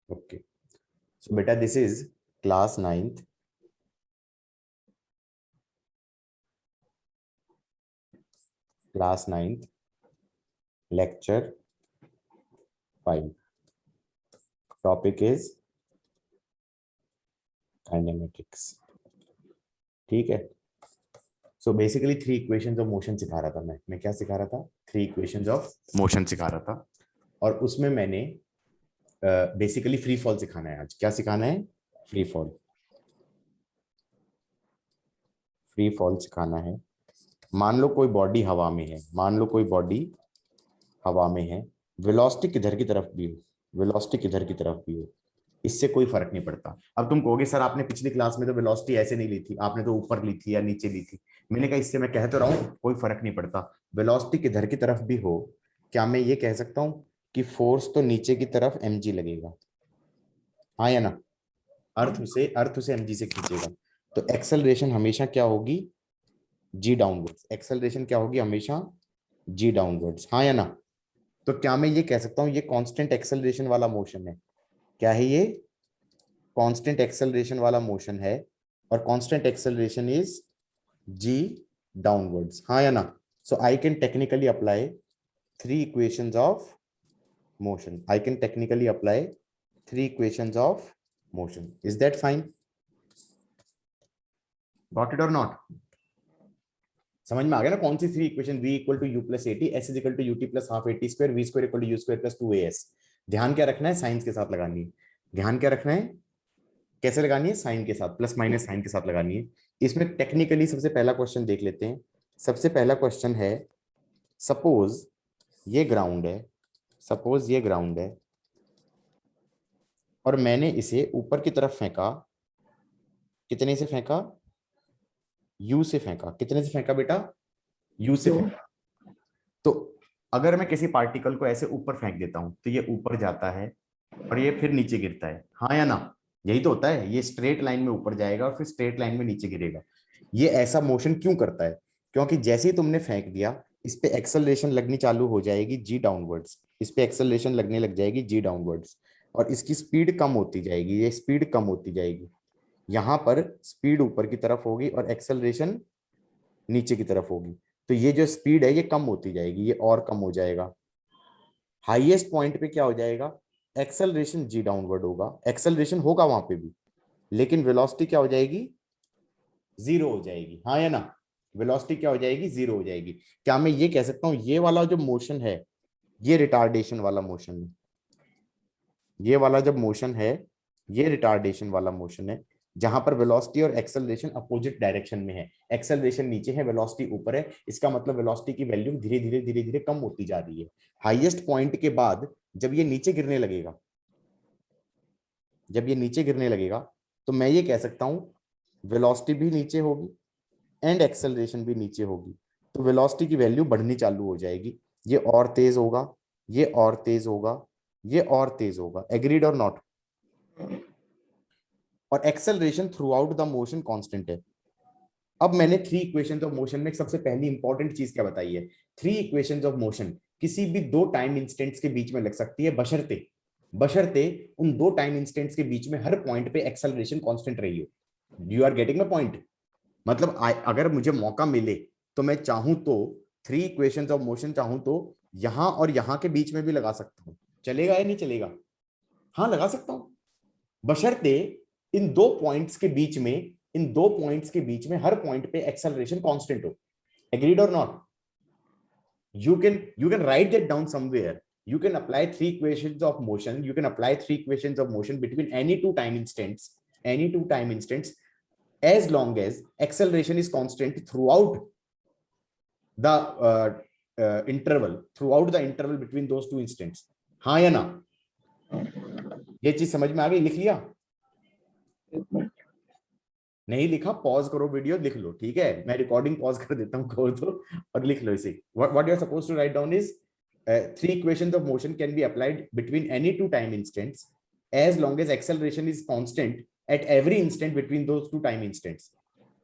Okay, सो बेटा this is class 9th lecture 5. Topic is kinematics. ठीक है. So basically 3 equations of motion सिखा रहा था मैं क्या सिखा रहा था? 3 इक्वेशंस ऑफ मोशन सिखा रहा था. और उसमें मैंने बेसिकली फ्री फॉल सिखाना है. आज क्या सिखाना है? Free fall. फ्री फॉल सिखाना है. मान लो कोई बॉडी हवा में है, मान लो कोई बॉडी हवा में है, वेलोसिटी किधर की तरफ भी हो, वेलोसिटी किधर की तरफ भी हो, इससे कोई फर्क नहीं पड़ता. अब तुम कहोगे सर आपने पिछली क्लास में तो वेलोसिटी ऐसे नहीं ली थी, आपने तो ऊपर ली थी या नीचे ली थी. मैंने कहा इससे मैं कह तो रहा हूं कोई फर्क नहीं पड़ता. वेलोसिटी किधर की तरफ भी हो, क्या मैं ये कह सकता हूं कि फोर्स तो नीचे की तरफ mg लगेगा? हाँ या ना? अर्थ उसे mg से खींचेगा. तो एक्सेलरेशन हमेशा क्या होगी? जी डाउनवर्ड्स. एक्सेलरेशन क्या होगी? हमेशा जी डाउनवर्ड्स. हाँ या ना? तो क्या मैं ये कह सकता हूं ये कांस्टेंट एक्सेलरेशन वाला मोशन है? क्या है ये? कांस्टेंट एक्सेलरेशन वाला मोशन है. और constant acceleration is g downwards. हाँ या ना? So I can technically apply 3 equations of motion. I can technically apply 3 equations of motion. Is that fine? Got it और नॉट? समझ में आ गया ना कौन सी 3 equation? v equal to u plus a t, s is equal to u t plus half a t square, v square equal to u square plus 2as. ध्यान क्या रखना है? साइंस के साथ लगानी है. ध्यान क्या रखना है? कैसे लगानी है? साइन के साथ, प्लस माइनस साइन के साथ लगानी है. इसमें टेक्निकली सबसे पहला क्वेश्चन देख लेते हैं. सबसे पहला क्वेश्चन है, सपोज ये ग्राउंड है, सपोज ये ग्राउंड है और मैंने इसे ऊपर की तरफ फेंका. कितने से फेंका? यू से फेंका. कितने से फेंका बेटा? यू से फेंका. तो अगर मैं किसी पार्टिकल को ऐसे ऊपर फेंक देता हूं तो ये ऊपर जाता है और ये फिर नीचे गिरता है. हाँ या ना? यही तो होता है. ये स्ट्रेट लाइन में ऊपर जाएगा और फिर स्ट्रेट लाइन में नीचे गिरेगा. ये ऐसा मोशन क्यों करता है? क्योंकि जैसे ही तुमने फेंक दिया, इस पे एक्सेलरेशन लगनी चालू हो जाएगी जी डाउनवर्ड्स. इस पे एक्सेलरेशन लगने लग जाएगी जी डाउनवर्ड्स. और इसकी स्पीड कम होती जाएगी, ये स्पीड कम होती जाएगी. यहां पर स्पीड ऊपर की तरफ होगी और एक्सेलरेशन नीचे की तरफ होगी. तो ये जो स्पीड है ये कम होती जाएगी, ये और कम हो जाएगा. हाईएस्ट पॉइंट पे क्या हो जाएगा? एक्सेलरेशन जी डाउनवर्ड होगा. एक्सेलरेशन होगा वहां पे भी, लेकिन वेलोसिटी क्या हो जाएगी? जीरो हो जाएगी. हाँ या ना? वेलोसिटी क्या हो जाएगी? जीरो हो जाएगी. क्या मैं ये कह सकता हूं ये वाला जो मोशन है ये रिटार्डेशन वाला मोशन है? ये वाला जब मोशन है ये रिटार्डेशन वाला मोशन है, जहां पर वेलोसिटी और एक्सेलरेशन अपोजिट डायरेक्शन में है. एक्सेलरेशन नीचे है, वेलोसिटी ऊपर है. इसका मतलब वेलोसिटी की वैल्यू धीरे धीरे धीरे धीरे कम होती जा रही है. हाईएस्ट पॉइंट के बाद जब ये नीचे गिरने लगेगा, जब ये नीचे गिरने लगेगा, तो मैं ये कह सकता हूं वेलोसिटी भी नीचे होगी एंड एक्सेलरेशन भी नीचे होगी. तो वेलोसिटी की वैल्यू बढ़नी चालू हो जाएगी. ये और तेज होगा, ये और तेज होगा, ये और तेज होगा. एग्रीड और नॉट? और acceleration through out the motion constant है. अब मैंने 3 इक्वेशंस ऑफ मोशन में सबसे पहली इंपॉर्टेंट चीज क्या बताई है? 3 इक्वेशंस ऑफ मोशन किसी भी 2 टाइम इंस्टेंट्स के बीच में लग सकती है, बशर्ते बशर्ते उन 2 टाइम इंस्टेंट्स के बीच में हर पॉइंट पे एक्सेलरेशन कांस्टेंट रही हो. You are getting my point? मतलब अगर मुझे मौका मिले तो मैं चाहूं तो 3 इक्वेशंस ऑफ मोशन चाहूं तो यहां और यहां के बीच में भी लगा सकता हूं. चलेगा या नहीं चलेगा? हाँ लगा सकता हूं, बशर्ते इन दो पॉइंट्स के बीच में, इन दो पॉइंट्स के बीच में हर पॉइंट पे एक्सेलरेशन कांस्टेंट हो. एग्रीड और not? you can write that down somewhere. You can apply 3 equations of motion, you can apply 3 equations of motion between any two time instants, any two time instants, as long as acceleration is constant throughout the interval, throughout the interval between those two instants. हाँ या ना? ये चीज समझ में आ गई? लिख लिया? नहीं लिखा? पॉज करो वीडियो, लिख लो. ठीक है, मैं रिकॉर्डिंग पॉज कर देता हूँ, कहो तो, और लिख लो इसे. What you are supposed to write down is 3 equations of motion can be applied between any two time instants as long as acceleration is constant at every instant between those two time instants.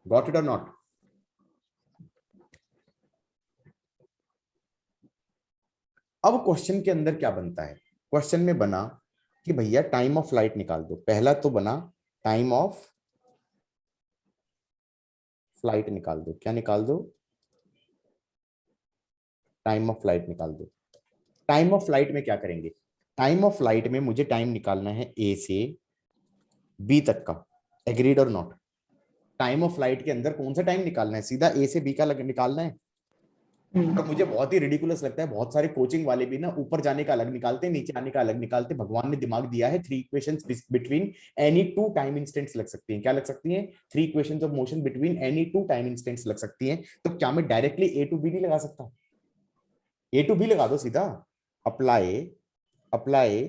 Got it or not? अब question के अंदर क्या बनता है? Question में बना कि भैया टाइम ऑफ फ्लाइट निकाल दो। पहला तो बना टाइम ऑफ फ्लाइट निकाल दो। क्या निकाल दो? टाइम ऑफ फ्लाइट निकाल दो। टाइम ऑफ फ्लाइट में क्या करेंगे? टाइम ऑफ फ्लाइट में मुझे टाइम निकालना है ए से बी तक का। एग्रीड और नॉट? टाइम ऑफ फ्लाइट के अंदर कौन सा टाइम निकालना है? सीधा ए से बी का निकालना है। और मुझे बहुत ही रिडिकुलस लगता है, बहुत सारे कोचिंग वाले भी ना ऊपर जाने का अलग निकालते हैं, नीचे आने का अलग निकालते हैं। भगवान ने दिमाग दिया है, three equations between any two time instants लग सकती हैं। क्या लग सकती हैं? Three equations of motion between any two time instants लग सकती हैं। तो क्या मैं डायरेक्टली ए टू बी नहीं लगा सकता? ए टू बी लगा दो सीधा। Apply apply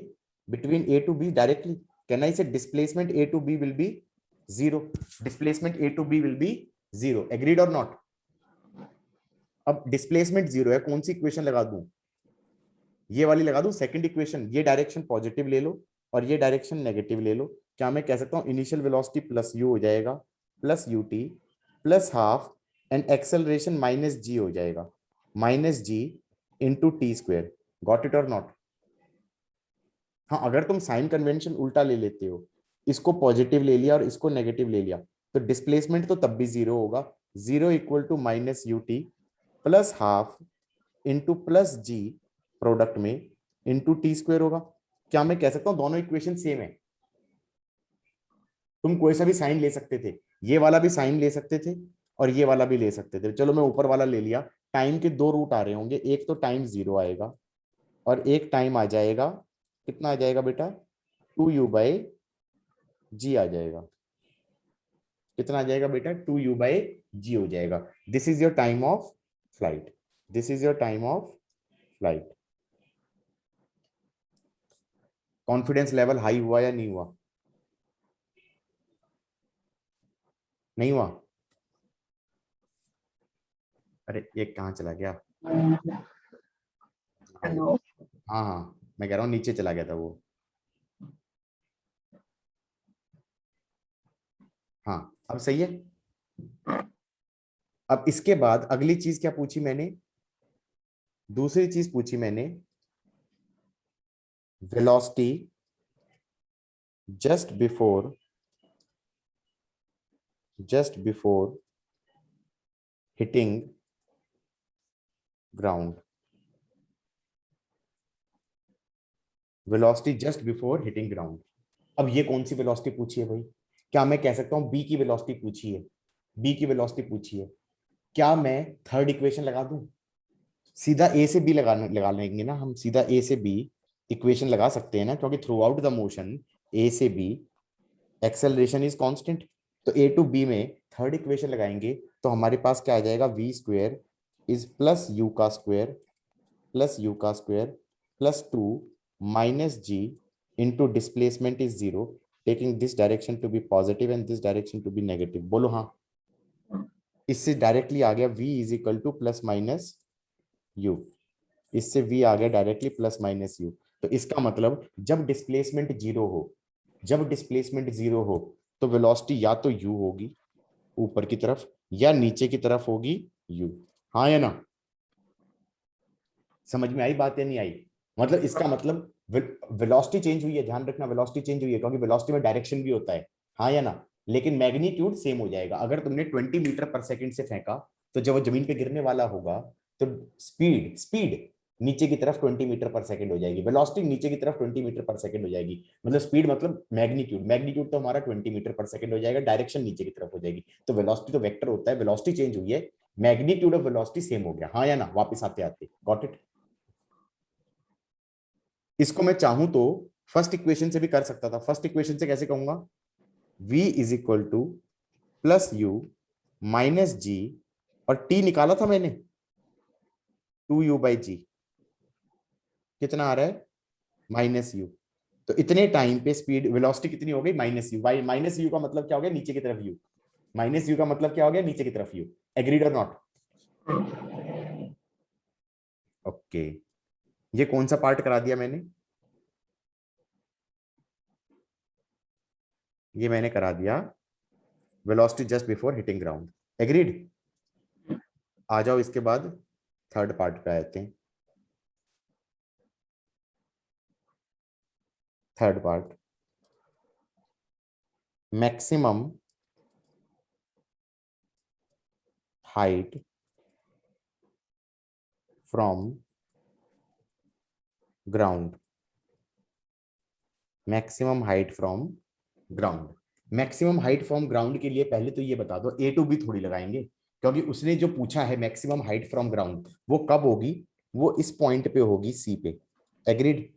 between A to B directly. Can I say displacement A to B will be zero? Displacement A to B will be zero. Agreed और not? अब displacement zero है, कौन सी इक्वेशन लगा दूं? ये वाली लगा दूं, सेकंड इक्वेशन। ये डायरेक्शन पॉजिटिव ले लो और ये डायरेक्शन नेगेटिव ले लो। क्या मैं कह सकता हूं इनिशियल वेलोसिटी प्लस यू हो जाएगा, plus u t plus half, and acceleration minus g हो जाएगा, minus g into t square. Got it और नॉट? हाँ, अगर तुम साइन कन्वेंशन उल्टा ले लेते हो, इसको पॉजिटिव ले लिया और इसको नेगेटिव ले लिया, तो डिस्प्लेसमेंट तो तब भी जीरो होगा। Zero equal to minus u t plus half into plus g product में इंटू टी स्क्वेयर होगा। क्या मैं कह सकता हूं दोनों इक्वेशन सेम है? तुम कोई सा भी साइन ले सकते थे, ये वाला भी साइन ले सकते थे और ये वाला भी ले सकते थे। चलो मैं ऊपर वाला ले लिया। टाइम के दो रूट आ रहे होंगे, एक तो टाइम जीरो आएगा और एक टाइम आ जाएगा, कितना आ जाएगा बेटा? टू यू बाई जी आ जाएगा। कितना आ जाएगा बेटा? टू यू बाई जी हो जाएगा। This is your time of flight. This is your time of flight. Confidence level high हुआ या नहीं हुआ? नहीं हुआ? अरे ये कहाँ चला गया? हाँ हेलो। हाँ हाँ, मैं कह रहा हूँ नीचे चला गया था वो। हाँ, अब सही है। अब इसके बाद अगली चीज क्या पूछी मैंने? दूसरी चीज पूछी मैंने, velocity just before hitting ground. Velocity just before hitting ground. अब ये कौन सी वेलोसिटी पूछी है भाई? क्या मैं कह सकता हूं बी की वेलोसिटी पूछी है? बी की वेलोसिटी पूछी है। क्या मैं थर्ड इक्वेशन लगा दूं? सीधा ए से बी लगा लेंगे ना हम, सीधा ए से बी इक्वेशन लगा सकते हैं ना, क्योंकि throughout the motion a से बी एक्सेलरेशन इज कांस्टेंट। तो ए टू बी में थर्ड इक्वेशन लगाएंगे तो हमारे पास क्या आ जाएगा? V square is plus u का स्क्वायर प्लस यू का square plus two minus g into displacement is zero, taking this direction to be positive and this direction to be negative. बोलो हाँ। इससे डायरेक्टली आ गया v is equal to plus minus you. इससे v आ गया directly plus minus you. तो इसका मतलब जब डिस्प्लेसमेंट जीरो हो, जब डिस्प्लेसमेंट जीरो हो, तो वेलोसिटी या तो u होगी ऊपर की तरफ या नीचे की तरफ होगी u। हाँ या ना? समझ में आई बात या नहीं आई? मतलब इसका मतलब वेलोसिटी चेंज हुई है, ध्यान रखना वेलोसिटी चेंज हुई है, क्योंकि वेलोसिटी में डायरेक्शन भी होता है। हाँ या ना? लेकिन मैग्नीट्यूड सेम हो जाएगा। अगर तुमने 20 मीटर पर सेकंड से फेंका, तो जब वो जमीन पे गिरने वाला होगा, तो स्पीड स्पीड नीचे की तरफ 20 मीटर पर सेकंड हो जाएगी, वेलोसिटी नीचे की तरफ 20 मीटर पर सेकंड हो जाएगी। मतलब स्पीड मतलब मैग्नीट्यूड, मैग्नीट्यूड तो हमारा 20 मीटर पर सेकंड हो जाएगा, डायरेक्शन नीचे की तरफ हो जाएगी। तो वेलोसिटी तो वेक्टर होता है, वेलोसिटी चेंज हुई है, मैग्नीट्यूड ऑफ वेलोसिटी सेम हो गया। हाँ या ना? वापस आते आते गॉट इट? इसको मैं चाहूं तो फर्स्ट इक्वेशन से भी कर सकता था। फर्स्ट इक्वेशन से कैसे कहूंगा? v is equal to plus u minus g, और t निकाला था मैंने, टू यू बाई जी। कितना आ रहा है? Minus you. तो इतने टाइम पे स्पीड वेलोसिटी कितनी हो गई? Minus you. By minus you का मतलब क्या हो गया? नीचे की तरफ यू। माइनस यू का मतलब क्या हो गया? नीचे की तरफ यू। एग्रीड और नॉट? ओके। ये कौन सा पार्ट करा दिया मैंने? ये मैंने करा दिया velocity just before hitting ground. Agreed? आ जाओ इसके बाद थर्ड पार्ट पे आते हैं। Third part, maximum height from ground, maximum height from ground. Maximum height from ground के लिए पहले तो ये बता दो, ए टू बी थोड़ी लगाएंगे, क्योंकि उसने जो पूछा है मैक्सिमम हाइट फ्रॉम ग्राउंड, वो कब होगी, वो इस पॉइंट पे होगी, सी पे। एग्रीड?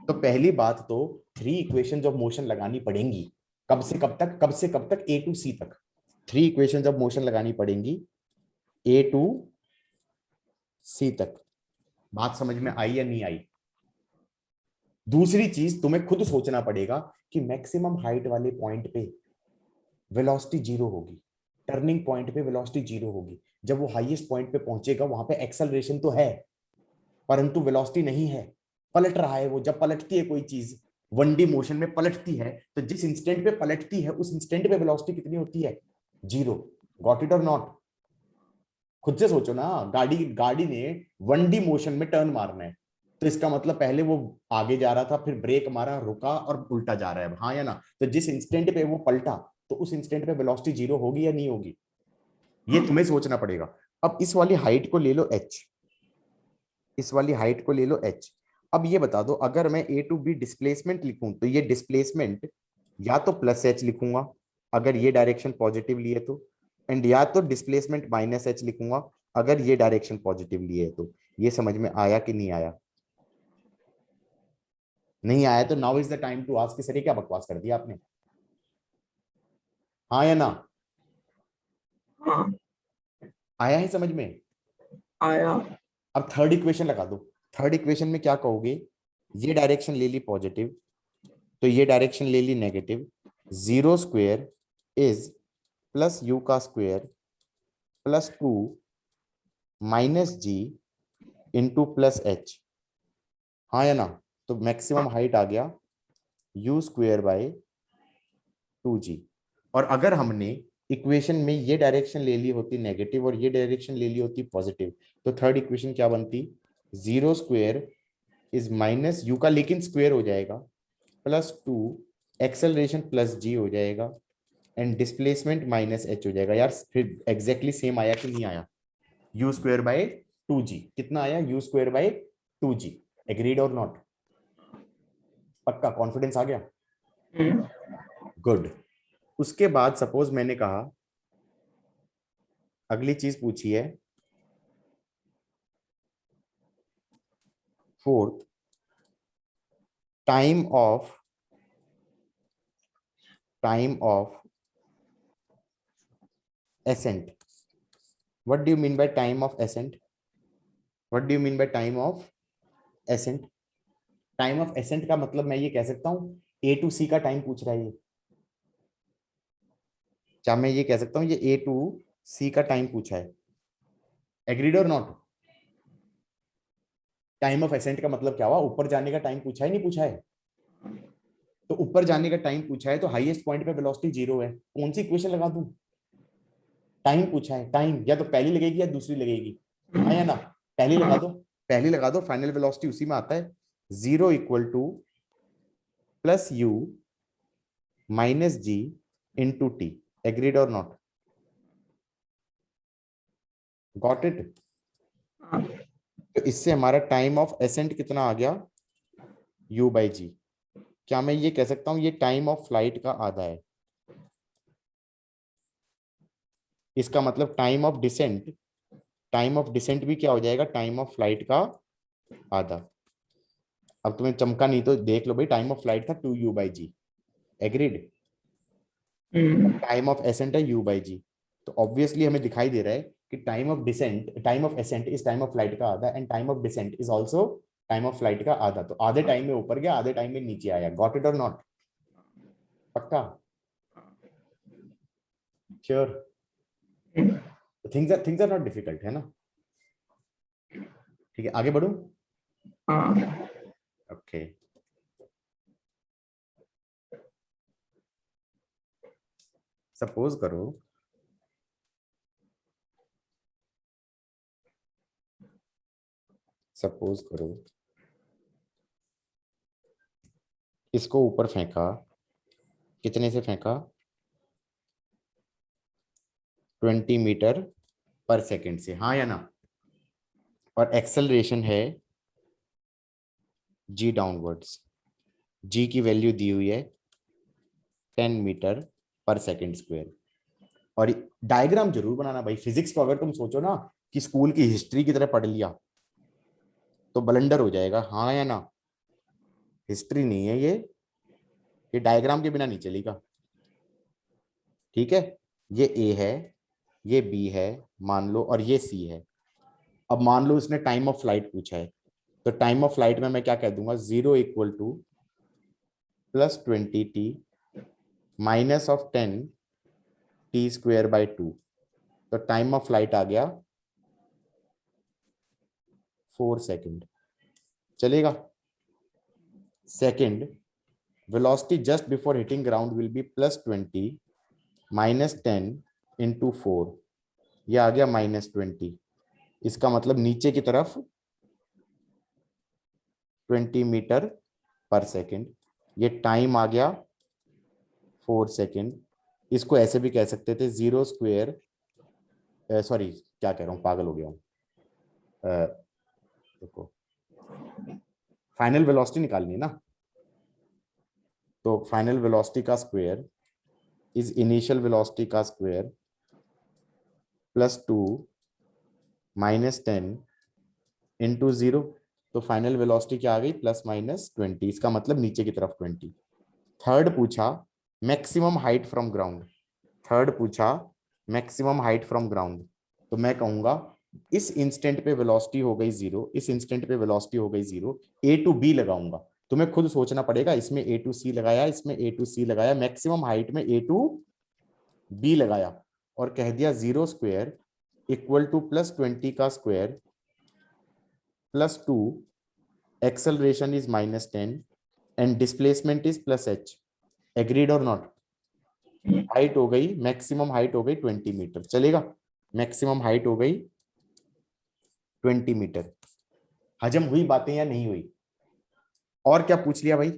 तो पहली बात तो 3 इक्वेशन ऑफ मोशन लगानी पड़ेंगी, कब से कब तक, कब से कब तक, ए टू सी तक। 3 इक्वेशन ऑफ मोशन लगानी पड़ेंगी ए टू सी तक। बात समझ में आई या नहीं आई? दूसरी चीज तुम्हें खुद सोचना पड़ेगा कि मैक्सिमम हाइट वाले पॉइंट पे वेलोसिटी जीरो होगी, टर्निंग पॉइंट पे वेलोसिटी जीरो होगी। जब वो हाईएस्ट पॉइंट पे पहुंचेगा वहां पे एक्सेलरेशन तो है, परंतु वेलोसिटी नहीं है, पलट रहा है वो। जब पलटती है कोई चीज, 1D मोशन में पलटती है, तो जिस इंस्टेंट पे पलटती है उस इंस्टेंट पे वेलोसिटी कितनी होती है? जीरो। गॉट इट और नॉट? खुद से सोचो ना, गाड़ी गाड़ी ने 1D मोशन में टर्न मारना है, तो इसका मतलब पहले वो आगे जा रहा था, फिर ब्रेक मारा, रुका और उल्टा जा रहा है, हाँ या ना? तो जिस इंस्टेंट पे वो पलटा, तो उस इंस्टेंट पे वेलोसिटी जीरो होगी या नहीं होगी? ये तुम्हें सोचना पड़ेगा। अब इस वाली हाइट को ले लो h, इस वाली हाइट को ले लो h। अब ये बता दो, अगर मैं ए टू बी डिस्प्लेसमेंट लिखूं तो ये डिस्प्लेसमेंट या तो प्लस एच लिखूंगा अगर ये डायरेक्शन पॉजिटिव लिए तो, एंड या तो डिस्प्लेसमेंट माइनस एच लिखूंगा अगर ये डायरेक्शन पॉजिटिव लिए तो। ये समझ में आया कि नहीं आया? नहीं आया तो now is the time to ask, sir ये क्या बकवास कर दिया आपने? हाँ या ना? हाँ आया है समझ में? आया। अब थर्ड इक्वेशन लगा दो। थर्ड इक्वेशन में क्या कहोगे? ये डायरेक्शन ले ली पॉजिटिव, तो ये डायरेक्शन ले ली negative. Zero square is plus u का square plus 2 minus g into plus h. हाँ या ना? तो मैक्सिमम हाइट आ गया यू स्क्वेयर बाय 2g। और अगर हमने इक्वेशन में ये डायरेक्शन ले ली होती नेगेटिव और ये डायरेक्शन ले ली होती पॉजिटिव, तो थर्ड इक्वेशन क्या बनती? Zero square is minus you का लेकिन स्क्वेयर हो जाएगा प्लस 2 एक्सेलरेशन प्लस जी हो जाएगा एंड डिस्प्लेसमेंट माइनस एच हो जाएगा। यार फिर एग्जैक्टली सेम आया कि नहीं आया? यू स्क्वेयर बाय 2g कितना आया? You square by 2g। Agreed और नॉट? पक्का कॉन्फिडेंस आ गया? गुड। उसके बाद सपोज मैंने कहा, अगली चीज पूछी है fourth, time of accent. What do you mean by time of accent? What do you mean by time of accent? Time of accent का मतलब मैं ये कह सकता हूँ ए टू सी का टाइम पूछ रहा है ये। क्या मैं ये कह सकता हूँ ये ए टू सी का टाइम पूछा है? एग्रीड और नॉट? टाइम ऑफ एसेंट का मतलब क्या हुआ? ऊपर जाने का टाइम पूछा है नहीं पूछा है? तो ऊपर जाने का टाइम पूछा है तो हाईएस्ट पॉइंट पे वेलोसिटी जीरो है, कौन सी इक्वेशन लगा दूं? टाइम पूछा है, टाइम या तो पहली लगेगी या दूसरी लगेगी, हाँ या ना? पहली लगा दो, पहली लगा दो, फाइनल वेलोसिटी उसी में आता है। Zero equal to plus u minus g into t. Agreed और नॉट? Got it? तो इससे हमारा टाइम ऑफ एसेंट कितना आ गया? U by g. क्या मैं ये कह सकता हूँ ये टाइम ऑफ फ्लाइट का आधा है? इसका मतलब टाइम ऑफ डिसेंट भी क्या हो जाएगा? टाइम ऑफ फ्लाइट का आधा। अब तुम्हें चमका नहीं तो देख लो भाई, टाइम ऑफ फ्लाइट था 2u/g। Agreed? Time of accent है u/g। तो ऑब्वियसली हमें दिखाई दे रहा है कि time of ascent is time of flight का आधा and time of descent is also time of flight का आधा। तो आधे टाइम में ऊपर गया, आधे टाइम में नीचे आया। गॉट इट और नॉट? पक्का? Sure? Things are not difficult, है ना? ठीक है, आगे बढ़ूं? ओके। सपोज करो सपोज करो इसको ऊपर फेंका, कितने से फेंका? 20 मीटर पर सेकंड से, हाँ या ना? और एक्सेलरेशन है जी डाउनवर्ड्स, जी की वैल्यू दी हुई है 10 मीटर पर सेकंड स्क्वायर। और डायग्राम जरूर बनाना भाई, फिजिक्स को अगर तुम सोचो ना कि स्कूल की हिस्ट्री की तरह पढ़ लिया तो ब्लंडर हो जाएगा, हाँ या ना? हिस्ट्री नहीं है ये डायग्राम के बिना नहीं चलेगा। ठीक है, ये ए है, ये बी है मान लो, और ये सी है। अब मान लो इसने टाइम ऑफ फ्लाइट पूछा है, तो टाइम ऑफ फ्लाइट में मैं क्या कह दूंगा? 0 इक्वल टू +20t -10t² / 2। तो टाइम ऑफ फ्लाइट आ गया 4 सेकेंड, चलेगा? Second, velocity just before hitting ground will be +20 -10 × 4, ये आ गया -20। इसका मतलब नीचे की तरफ 20 मीटर पर सेकेंड, ये टाइम आ गया 4 सेकेंड। इसको ऐसे भी कह सकते थे 0², सॉरी क्या कह रहा हूँ, पागल हो गया हूँ। देखो फाइनल वेलोसिटी निकालनी है ना, तो फाइनल वेलोसिटी का स्क्वायर इज इनिशियल वेलोसिटी का स्क्वायर +2 -10 × 0। तो फाइनल वेलोसिटी क्या आ गई? +-20, इसका मतलब नीचे की तरफ 20। थर्ड पूछा maximum height from ground, third पूछा मैक्सिमम हाइट फ्रॉम ग्राउंड, तो मैं कहूंगा इस इंस्टेंट पे वेलोसिटी हो गई 0, इस इंस्टेंट पे वेलोसिटी हो गई 0, ए टू बी लगाऊंगा। तुम्हें खुद सोचना पड़ेगा, इसमें ए टू सी लगाया, इसमें ए टू सी लगाया, मैक्सिमम हाइट में ए टू बी लगाया, और कह दिया 0² इक्वल टू +20 का square +2, acceleration is -10 and displacement is +h। Agreed और नॉट? हाइट हो गई, मैक्सिमम हाइट हो गई 20 मीटर, चलेगा? मैक्सिमम हाइट हो गई 20 मीटर। हजम हुई बातें या नहीं हुई? और क्या पूछ लिया भाई?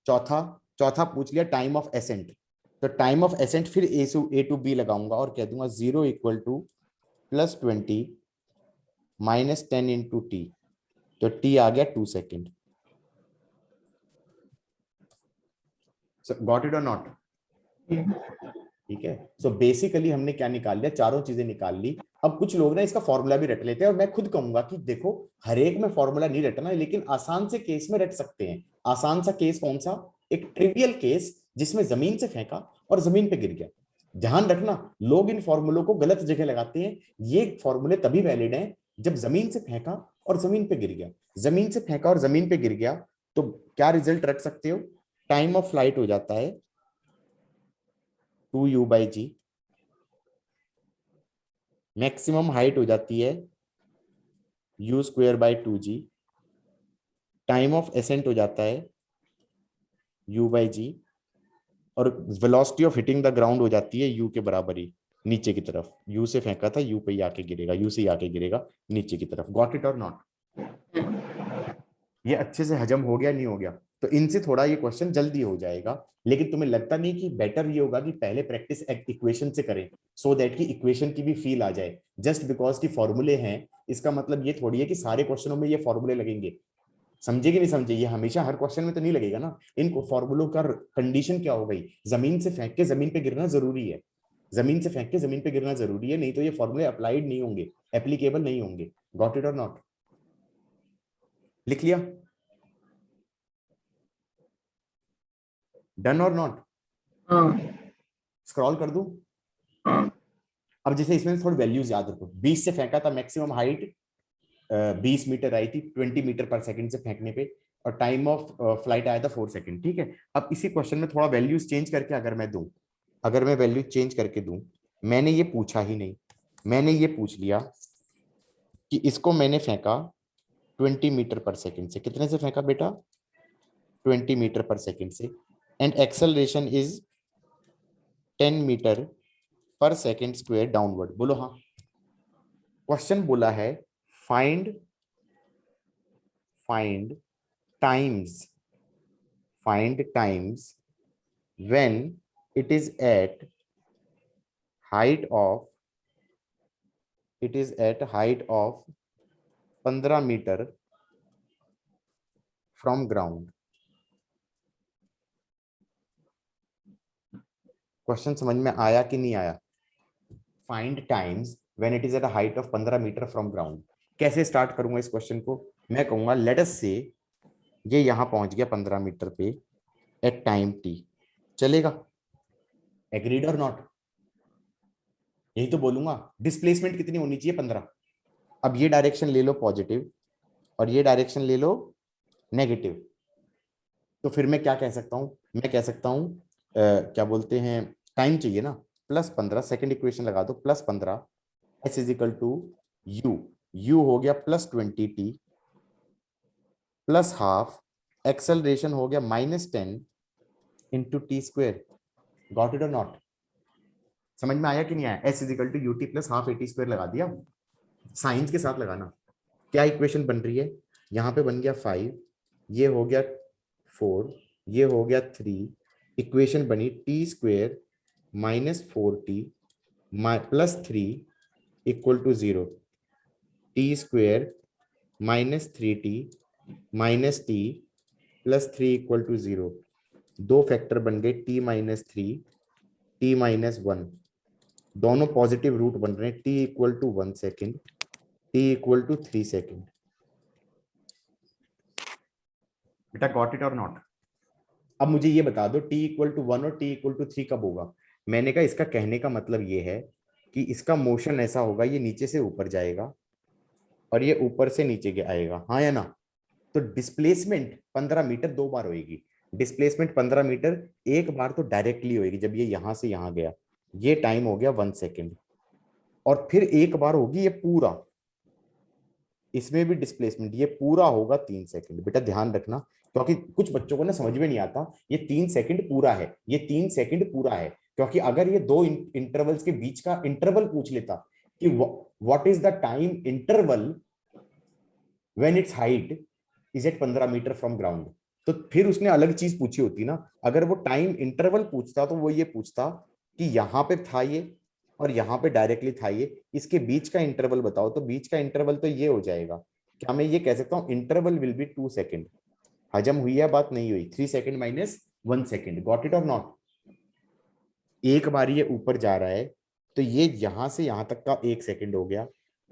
चौथा, चौथा पूछ लिया टाइम ऑफ एसेंट। तो टाइम ऑफ एसेंट फिर ए टू बी लगाऊंगा और कह दूंगा 0 इक्वल टू +20 -10 × t। तो t आ गया 2 सेकेंड। गॉट इट और नॉट? ठीक है, सो बेसिकली हमने क्या निकाल लिया? चारों चीजें निकाल ली। अब कुछ लोग ना इसका फॉर्मूला भी रट लेते हैं, और मैं खुद कहूंगा कि देखो हर एक में फॉर्मूला नहीं रटना, लेकिन आसान से केस में रट सकते हैं। आसान सा केस कौन सा? एक ट्रिवियल केस जिसमें जमीन से फेंका और जमीन पे गिर गया। ध्यान रखना, लोग इन फॉर्मूलों को गलत जगह लगाते हैं। ये फॉर्मूले तभी वैलिड हैं जब जमीन से फेंका और जमीन पे गिर गया। जमीन से फेंका और जमीन पे गिर गया तो क्या रिजल्ट रख सकते हो? टाइम ऑफ फ्लाइट हो जाता है 2u/g, मैक्सिमम हाइट हो जाती है u²/2g, टाइम ऑफ एसेंट हो जाता है u/g, और velocity of hitting the ground हो जाती है u के बराबर ही नीचे की तरफ। u से फेंका था, u पे ही आके गिरेगा, u से ही आके गिरेगा नीचे की तरफ। गॉट इट और नॉट? ये अच्छे से हजम हो गया नहीं हो गया? तो इनसे थोड़ा ये क्वेश्चन जल्दी हो जाएगा, लेकिन तुम्हें लगता नहीं कि बेटर ये होगा कि पहले प्रैक्टिस इक्वेशन से करें, सो दैट कि इक्वेशन की भी फील आ जाए। जस्ट बिकॉज की फॉर्मूले हैं इसका मतलब ये थोड़ी है कि सारे क्वेश्चनों में ये फॉर्मूले लगेंगे। समझे कि नहीं समझे? ये हमेशा हर क्वेश्चन में तो नहीं लगेगा ना। इन फॉर्मूलों का कंडीशन क्या हो गई? जमीन से फेंक के जमीन पे गिरना जरूरी है, जमीन से फेंक के जमीन पे गिरना जरूरी है, नहीं तो ये फॉर्मूले अप्लाइड नहीं होंगे, एप्लीकेबल नहीं होंगे। गॉट इट और नॉट? लिख लिया? डन और नॉट? हाँ स्क्रॉल कर दूं? हाँ अब जैसे इसमें थोड़ी वैल्यूज याद रखो। 20 से फेंका था, मैक्सिमम हाइट 20 मीटर आई थी 20 मीटर पर सेकंड से फेंकने पे, और टाइम ऑफ फ्लाइट आया था 4 सेकंड। ठीक है, अब इसी क्वेश्चन में थोड़ा वैल्यूज चेंज करके अगर मैं दूं, अगर मैं वैल्यू चेंज करके दूं, मैंने ये पूछा ही नहीं, मैंने ये पूछ लिया कि इसको मैंने फेंका 20 मीटर पर सेकंड से। कितने से फेंका बेटा? 20 मीटर पर सेकंड से, एंड एक्सेलरेशन इज 10 मीटर पर सेकंड स्क्वायर डाउनवर्ड। बोलो हाँ। क्वेश्चन बोला है find find times find times when it is at height of 15 metre from ground. Question समझ में आया कि नहीं आया? Find times when it is at a height of 15 metre from ground. कैसे स्टार्ट करूंगा इस क्वेश्चन को? मैं कहूंगा लेट अस से ये यहां पहुंच गया 15 मीटर पे एट टाइम टी. चलेगा? एग्रीड और नॉट? यही तो बोलूंगा. डिस्प्लेसमेंट कितनी होनी चाहिए? 15. अब ये डायरेक्शन ले लो पॉजिटिव और ये डायरेक्शन ले लो नेगेटिव. तो फिर मैं क्या कह सकता हूं? मैं कह सकता हूं क्या बोलते हैं, टाइम चाहिए ना, +15. सेकेंड इक्वेशन लगा दो, +15 s is equal to u हो गया +20t प्लस हाफ एक्सेलरेशन हो गया -10 into t square. Got it और नॉट? समझ में आया कि नहीं आया? s is equal to u t plus half a t square लगा दिया. साइंस के साथ लगाना. क्या इक्वेशन बन रही है? यहाँ पे बन गया 5, ये हो गया 4, ये हो गया 3. इक्वेशन बनी t square -4t +3 equal to 0. T square -3t -t +3 equal to 0. दो फैक्टर बन गए t-3 t-1. दोनों पॉजिटिव रूट बन रहे हैं. t equal to 1 second, t equal to 3 second. बेटा गॉट इट और नॉट? अब मुझे ये बता दो t इक्वल टू 1 और t इक्वल टू 3 कब होगा? मैंने कहा इसका कहने का मतलब ये है कि इसका मोशन ऐसा होगा, ये नीचे से ऊपर जाएगा और ये ऊपर से नीचे आएगा. हाँ या ना? तो डिस्प्लेसमेंट 15 मीटर 2 बार होएगी. डिस्प्लेसमेंट 15 मीटर एक बार तो डायरेक्टली होएगी जब ये यहां से यहां गया. ये टाइम हो गया 1 सेकेंड. और फिर एक बार होगी ये पूरा, इसमें भी डिस्प्लेसमेंट, ये पूरा होगा 3 सेकंड. बेटा ध्यान रखना, क्योंकि कुछ बच्चों को ना समझ में नहीं आता ये 3 सेकंड पूरा है, ये 3 सेकंड पूरा है. क्योंकि अगर ये दो इंटरवल्स के बीच का इंटरवल पूछ लेता कि what is the time interval when it's height is at 15 metre from ground, तो फिर उसने अलग चीज पूछी होती ना. अगर वो टाइम इंटरवल पूछता तो वो ये पूछता कि यहाँ पे था ये और यहाँ पे डायरेक्टली था ये, इसके बीच का इंटरवल बताओ. तो बीच का इंटरवल तो ये हो जाएगा. क्या मैं ये कह सकता हूँ इंटरवल विल बी 2 सेकेंड? हजम हुई है बात? नहीं हुई. 3 सेकेंड -1 सेकेंड. गॉट इट और नॉट? एक बार ये ऊपर जा रहा है तो ये यहां से यहां तक का 1 सेकेंड हो गया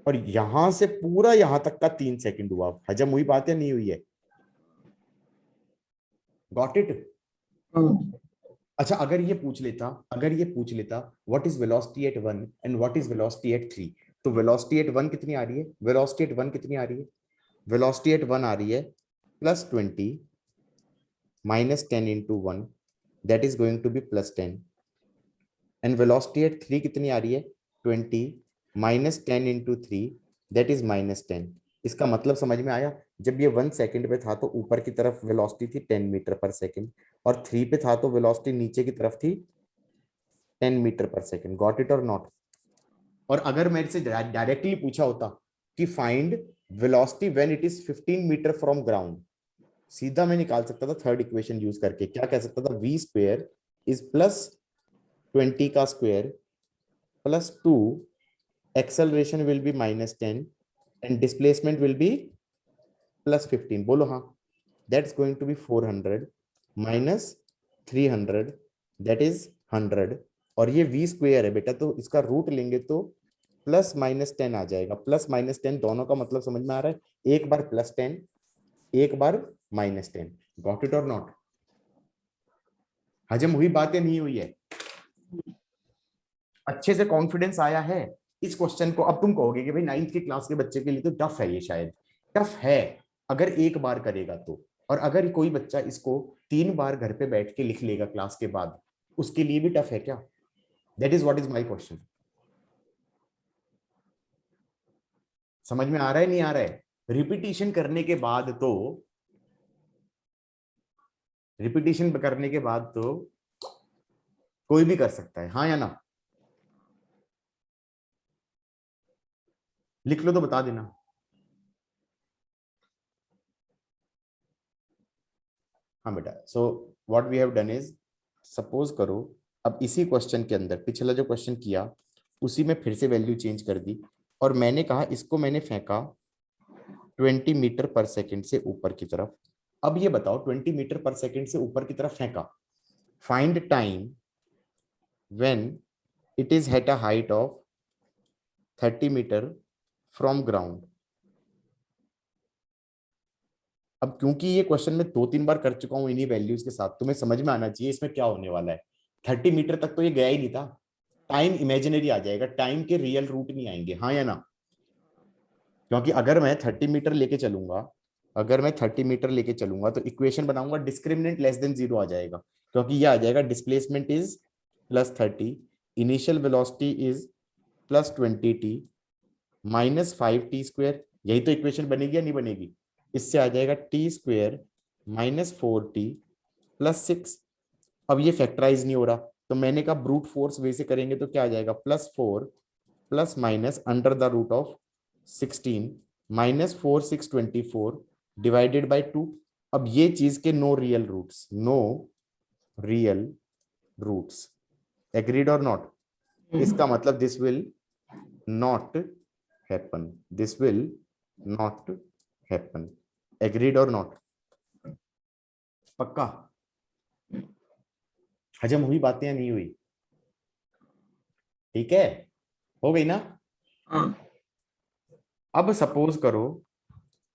और यहां से पूरा यहां तक का 3 सेकेंड हुआ. हजम हुई बात या नहीं हुई है? Got it? अच्छा, अगर ये पूछ लेता what is velocity at 1 and what is velocity at 3, तो वेलोसिटी एट 1 कितनी आ रही है? वेलोसिटी एट 1 कितनी आ रही है? वेलोसिटी एट 1 आ रही है +20 -10 into 1, that is going to be +10. And velocity at 3 कितनी आ रही है? 20 -10 इंटू 3, दैट इज -10. इसका मतलब समझ में आया? जब ये 1 सेकेंड पे था तो ऊपर की तरफ वेलोसिटी थी 10 मीटर पर सेकेंड और 3 पे था तो वेलोसिटी नीचे की तरफ थी 10 मीटर पर सेकेंड. गॉट इट और नॉट? और अगर मेरे से डायरेक्टली पूछा होता कि find velocity when it is 15 metre from ground, सीधा मैं निकाल सकता था थर्ड इक्वेशन यूज करके. क्या कह सकता था? v स्क्वेयर इज +20 का square +2, acceleration will be -10 and displacement will be +15. बोलो हाँ. That's going to be 400 -300, that is 100. और ये v स्क्वेयर है बेटा, तो इसका रूट लेंगे तो +-10 आ जाएगा. +-10 दोनों का मतलब समझ में आ रहा है? एक बार +10, एक बार -10. गॉट इट और नॉट? हजम हुई बात या नहीं हुई है? अच्छे से कॉन्फिडेंस आया है इस क्वेश्चन को? अब तुम कहोगे कि भाई 9th की क्लास के बच्चे के लिए तो टफ है ये. शायद टफ है अगर एक बार करेगा तो. और अगर कोई बच्चा इसको 3 बार घर पे बैठ के लिख लेगा क्लास के बाद, उसके लिए भी टफ है क्या? That is what is my question. समझ में आ रहा है नहीं आ रहा है? रिपीटिशन करने के बाद तो कोई भी कर सकता है. हाँ या ना? लिख लो तो बता देना. हाँ बेटा, so what we have done is, suppose करो अब इसी क्वेश्चन के अंदर पिछला जो क्वेश्चन किया उसी में फिर से वैल्यू चेंज कर दी, और मैंने कहा इसको मैंने फेंका 20 मीटर पर सेकंड से ऊपर की तरफ। अब ये बताओ 20 मीटर पर सेकंड से ऊपर की तरफ फेंका, find time when it is at a height of 30 metre from ground. अब क्योंकि ये क्वेश्चन मैं 2-3 बार कर चुका हूं इन्हीं वैल्यूज के साथ, तुम्हें समझ में आना चाहिए इसमें क्या होने वाला है। 30 मीटर तक तो ये गया ही नहीं था, टाइम इमेजिनरी आ जाएगा, टाइम के रियल रूट नहीं आएंगे, हाँ या ना? क्योंकि अगर मैं 30 मीटर लेके चलूंगा, अगर मैं 30 मीटर लेके चलूंगा तो इक्वेशन बनाऊंगा डिस्क्रिमिनेंट लेस देन 0 आ जाएगा, क्योंकि ये आ जाएगा displacement is +30, initial velocity is +20t -5t²। यही तो इक्वेशन बनेगी या नहीं बनेगी? इससे आ जाएगा t² -4t +6। अब ये फैक्टराइज नहीं हो रहा, तो मैंने कहा ब्रूट फोर्स वे से करेंगे तो क्या आ जाएगा, +4 ± √16 -4 6 24 डिवाइडेड बाय 2। अब ये चीज के no real roots, no real roots, agreed और नॉट? इसका मतलब this will not happen, this will not happen, agreed और नॉट? पक्का हजम हुई बातें या नहीं हुई? ठीक है, हो गई ना? हाँ अब सपोज करो,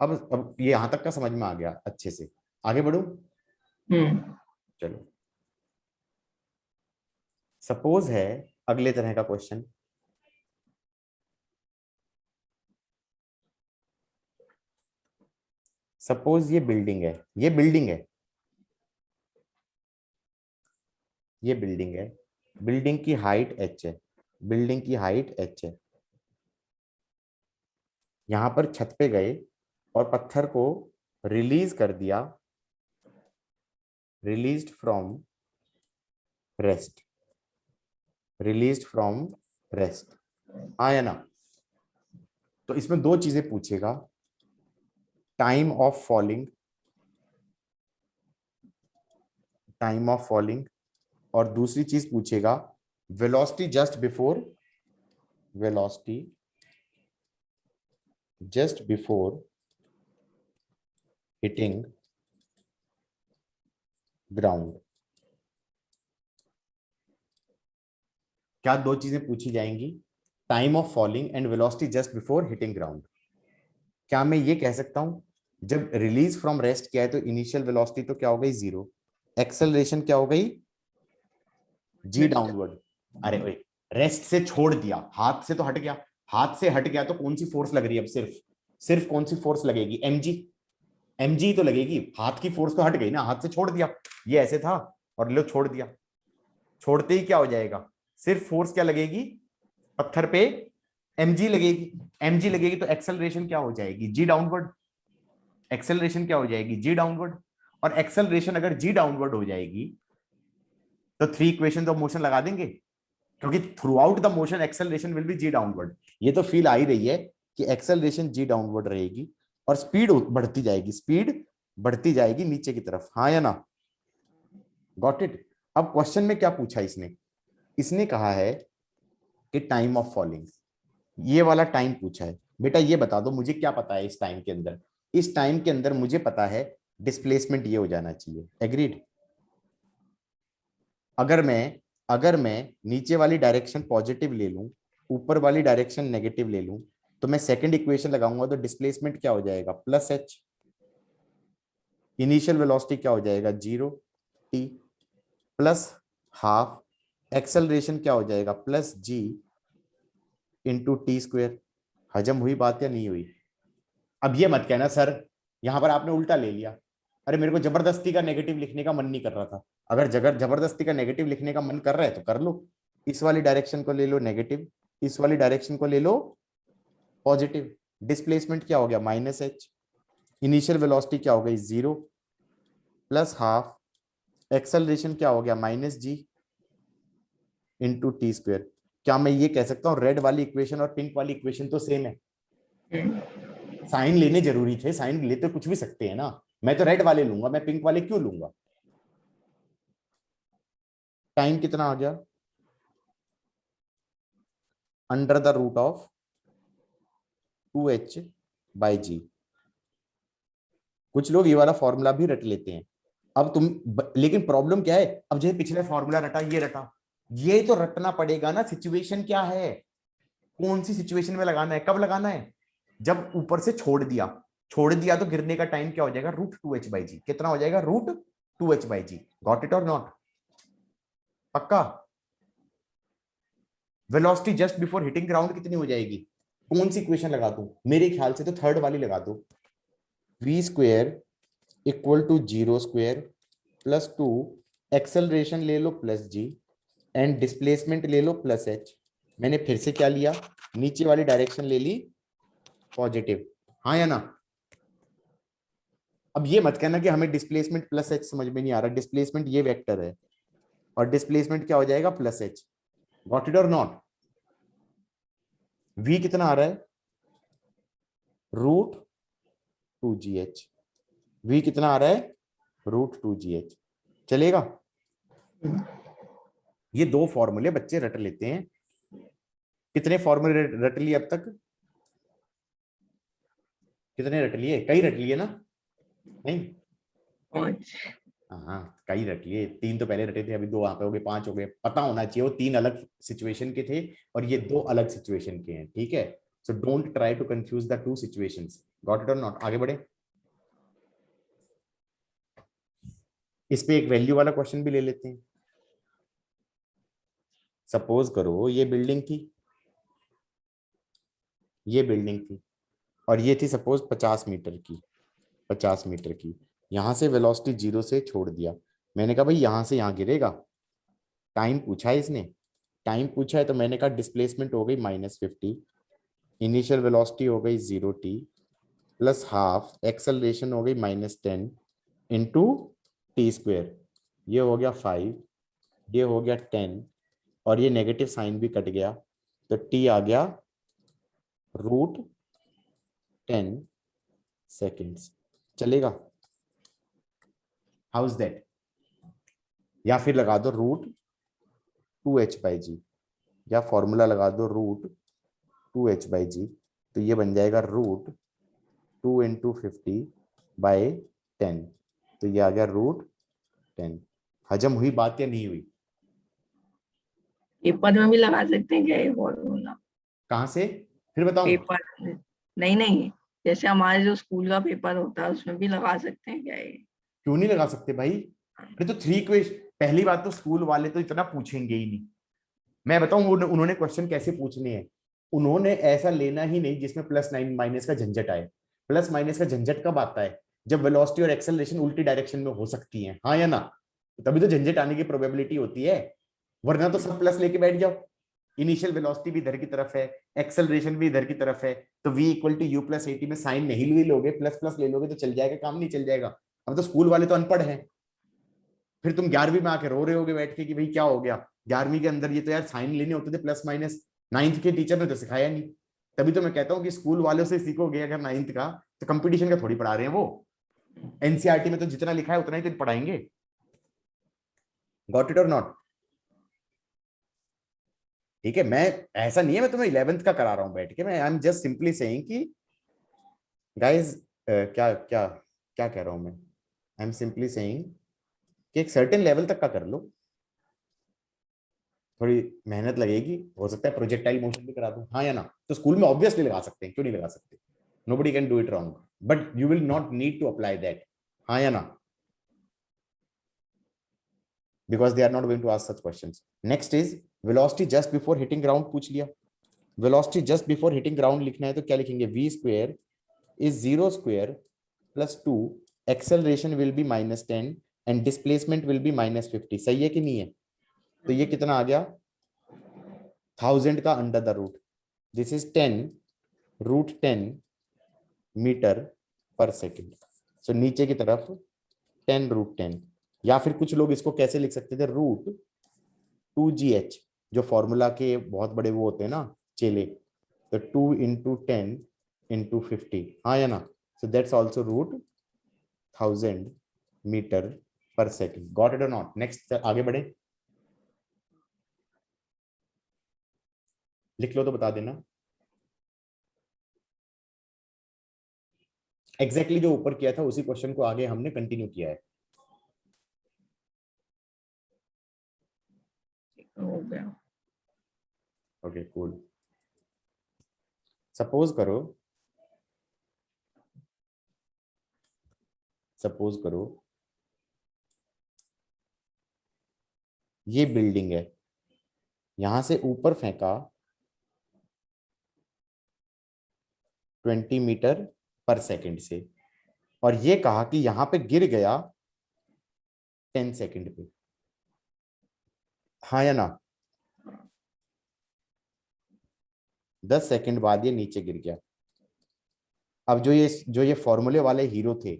अब ये यहां तक का समझ में आ गया अच्छे से, आगे बढ़ू? चलो, सपोज है अगले तरह का क्वेश्चन, सपोज ये बिल्डिंग है, ये बिल्डिंग है, ये बिल्डिंग है, बिल्डिंग की हाइट h है, बिल्डिंग की हाइट h है। यहां पर छत पे गए और पत्थर को रिलीज कर दिया, released from rest, released from rest, हाँ या ना? तो इसमें दो चीजें पूछेगा, time of falling, time of falling, और दूसरी चीज पूछेगा velocity just before, velocity just before hitting ground. क्या दो चीजें पूछी जाएंगी? Time of falling and velocity just before hitting ground. क्या मैं ये कह सकता हूं जब रिलीज फ्रॉम रेस्ट किया है तो इनिशियल वेलोसिटी तो क्या हो गई 0, एक्सेलरेशन क्या हो गई g डाउनवर्ड। अरे ओए, रेस्ट से छोड़ दिया, हाथ से तो हट गया, हाथ से हट गया तो कौन सी फोर्स लग रही है? अब सिर्फ सिर्फ कौन सी फोर्स लगेगी? mg, mg तो लगेगी, हाथ की फोर्स तो हट गई ना, हाथ से छोड़ दिया, ये ऐसे था और लो छोड़ दिया, छोड़ते ही क्या हो जाएगा, सिर्फ फोर्स क्या लगेगी पत्थर पे, mg लगेगी, mg लगेगी तो एक्सेलरेशन क्या हो जाएगी g डाउनवर्ड, एक्सेलरेशन क्या हो जाएगी g डाउनवर्ड। और एक्सेलरेशन अगर g डाउनवर्ड हो जाएगी तो 3 इक्वेशंस ऑफ मोशन लगा देंगे, क्योंकि throughout the motion acceleration will be g downward. ये तो फील आ ही रही है कि एक्सेलरेशन जी डाउनवर्ड रहेगी और स्पीड बढ़ती जाएगी, स्पीड बढ़ती जाएगी नीचे की तरफ, हाँ या ना? Got it? अब क्वेश्चन में क्या पूछा इसने, इसने कहा है कि टाइम ऑफ फॉलिंग, ये वाला टाइम पूछा है। बेटा ये बता दो मुझे क्या पता है इस टाइम के अंदर, इस टाइम के अंदर मुझे पता है डिस्प्लेसमेंट ये हो जाना चाहिए, एग्रीड? अगर मैं नीचे वाली डायरेक्शन पॉजिटिव ले लूं, ऊपर वाली डायरेक्शन नेगेटिव ले लूं, तो मैं सेकंड इक्वेशन लगाऊंगा तो डिस्प्लेसमेंट क्या हो जाएगा +h, इनिशियल वेलोसिटी क्या हो जाएगा 0t +12, एक्सेलरेशन क्या हो जाएगा +g × t²। हजम हुई बात या नहीं हुई? अब ये मत कहना सर यहां पर आपने उल्टा ले लिया, अरे मेरे को जबरदस्ती का नेगेटिव लिखने का मन नहीं कर रहा था। अगर जबरदस्ती का नेगेटिव लिखने का मन कर रहा है तो कर लो, इस वाली डायरेक्शन को ले लो नेगेटिव, इस वाली डायरेक्शन को ले लो पॉजिटिव। डिस्प्लेसमेंट क्या हो गया -h, इनिशियल वेलोसिटी क्या हो गई 0 +12, एक्सेलरेशन क्या हो गया -g × t²। क्या मैं ये कह सकता हूँ रेड वाली इक्वेशन और पिंक वाली इक्वेशन तो सेम है? साइन लेने जरूरी थे, साइन लेते कुछ भी सकते हैं ना, मैं तो रेड वाले लूंगा, मैं पिंक वाले क्यों लूंगा? टाइम कितना आ गया, under the root of 2h/g। कुछ लोग ये वाला फॉर्मूला भी रट लेते हैं। अब लेकिन प्रॉब्लम क्या है, अब जैसे पिछले फॉर्मूला रटा, ये रटा, ये तो रटना पड़ेगा ना, सिचुएशन क्या है, कौन सी सिचुएशन में लगाना है, कब लगाना है, जब ऊपर से छोड़ दिया तो गिरने का टाइम क्या हो जाएगा, √2h/g। कितना हो जाएगा, √2h/g। गॉट इट और नॉट? पक्का? Velocity just before hitting ground कितनी हो जाएगी, कौन सी इक्वेशन लगा दूं, मेरे ख्याल से तो थर्ड वाली लगा दो, v² = 0² + 2, एक्सेलरेशन ले लो +g एंड डिस्प्लेसमेंट ले लो +h। मैंने फिर से क्या लिया, नीचे वाली डायरेक्शन ले ली पॉजिटिव, हाँ या ना? अब ये मत कहना कि हमें डिस्प्लेसमेंट +h समझ में नहीं आ रहा, डिस्प्लेसमेंट ये वेक्टर है और डिस्प्लेसमेंट क्या हो जाएगा, +h। गॉट इट और नॉट? v कितना आ रहा है, √2gh। v कितना आ रहा है, √2gh। चलेगा? ये दो फॉर्मूले बच्चे रट लेते हैं। कितने फॉर्मूले रट लिए अब तक, कितने रट लिए, कई रट लिए ना? नहीं, 5। हाँ कई रट लिए, 3 तो पहले रटे थे, अभी 2 वहां पे हो गए, 5 हो गए। पता होना चाहिए वो 3 अलग सिचुएशन के थे और ये 2 अलग सिचुएशन के हैं, ठीक है? So don't try to confuse the 2 situations. Got it और नॉट? आगे बढ़े। इस पे एक वैल्यू वाला क्वेश्चन भी ले लेते हैं। सपोज करो ये बिल्डिंग थी, ये बिल्डिंग थी और ये थी सपोज 50 मीटर की, 50 मीटर की। यहां से वेलोसिटी 0 से छोड़ दिया, मैंने कहा भाई यहां से यहां गिरेगा, टाइम पूछा है इसने, टाइम पूछा है तो मैंने कहा डिस्प्लेसमेंट हो गई -50, इनिशियल वेलोसिटी हो गई 0t +½ एक्सेलरेशन हो गई -10 इंटू t², ये हो गया 5, ये हो गया 10 और ये नेगेटिव साइन भी कट गया तो t आ गया √10 सेकेंड्स। चलेगा? How is that? या फिर लगा दो √2h/g, या फॉर्मूला लगा दो √2h/g, तो ये बन जाएगा √2 × 50/10, तो ये आ गया √10। हजम हुई बात या नहीं हुई? पेपर में भी लगा सकते हैं क्या ये फॉर्मूला? कहां से, फिर बताऊं? पेपर, नहीं नहीं, जैसे हमारे जो स्कूल का पेपर होता है उसमें भी लगा सकते हैं क्या ये? क्यों नहीं लगा सकते भाई? फिर तो 3 क्वेश्चन, पहली बात तो स्कूल वाले तो इतना पूछेंगे ही नहीं। मैं बताऊं उन्होंने क्वेश्चन कैसे पूछने हैं, उन्होंने ऐसा लेना ही नहीं जिसमें +9 - का झंझट आए। +- का झंझट कब आता है, जब वेलोसिटी और एक्सेलरेशन उल्टी डायरेक्शन में हो सकती है, हाँ या ना? तभी तो झंझट आने की प्रोबेबिलिटी होती है, वरना तो सब प्लस लेके बैठ जाओ। इनिशियल वेलोसिटी भी इधर की तरफ है, एक्सेलरेशन भी इधर की तरफ है, तो v = u + at में साइन नहीं ले लोगे, प्लस प्लस ले लोगे तो चल जाएगा काम, नहीं चल जाएगा? अब तो स्कूल वाले तो अनपढ़ हैं, फिर तुम 11वीं में आके रो रहे होगे बैठ के कि भाई क्या हो गया, 11वीं के अंदर ये तो यार साइन लेने होते थे +- 9th के टीचर ने तो सिखाया नहीं। तभी तो मैं कहता हूँ कि स्कूल वालों से सीखोगे अगर 9th का, तो कंपटीशन का थोड़ी पढ़ा रहे हैं वो, एनसीईआरटी में तो जितना लिखा है उतना ही तो पढ़ाएंगे। गॉट इट और नॉट? ठीक है, मैं ऐसा नहीं है मैं तुम्हें 11th का करा रहा हूं बैठ के, मैं I am just simply saying कि गाइस, क्या क्या क्या कह रहा हूं मैं, आई एम सिंपली सेइंग कि एक सर्टेन लेवल तक का कर लो, थोड़ी मेहनत लगेगी, हो सकता है प्रोजेक्टाइल मोशन भी करा दूं, हाँ या ना? तो स्कूल में ऑब्वियसली लगा सकते हैं, क्यों नहीं लगा सकते? Nobody can do it wrong, but you will not need to apply that, हाँ या ना? Because they are not going to ask such questions. Next is velocity just before hitting ground पूछ लिया। Velocity just before hitting ground लिखना है तो क्या लिखेंगे, v² is 0² + 2, acceleration will be -10 and displacement will B -50। सही है कि नहीं है? तो ये कितना आ गया, 1000 का under the root, this is 10 √10 metre per second. So नीचे की तरफ 10 √10, या फिर कुछ लोग इसको कैसे लिख सकते थे, √2gh, जो फॉर्मूला के बहुत बड़े वो होते हैं ना चेले, तो 2 × 10 × 50, हाँ या ना? So that's also √1000 metre per second. Got it और नॉट? नेक्स्ट आगे बढ़े। लिख लो तो बता देना। एग्जैक्टली जो ऊपर किया था उसी क्वेश्चन को आगे हमने कंटिन्यू किया है। हो गया। Okay cool. सपोज करो, सपोज करो ये बिल्डिंग है, यहां से ऊपर फेंका 20 मीटर पर सेकंड से, और ये कहा कि यहां पे गिर गया 10 सेकंड पे, हाँ या ना? 10 सेकंड बाद ये नीचे गिर गया। अब जो ये फॉर्मूले वाले हीरो थे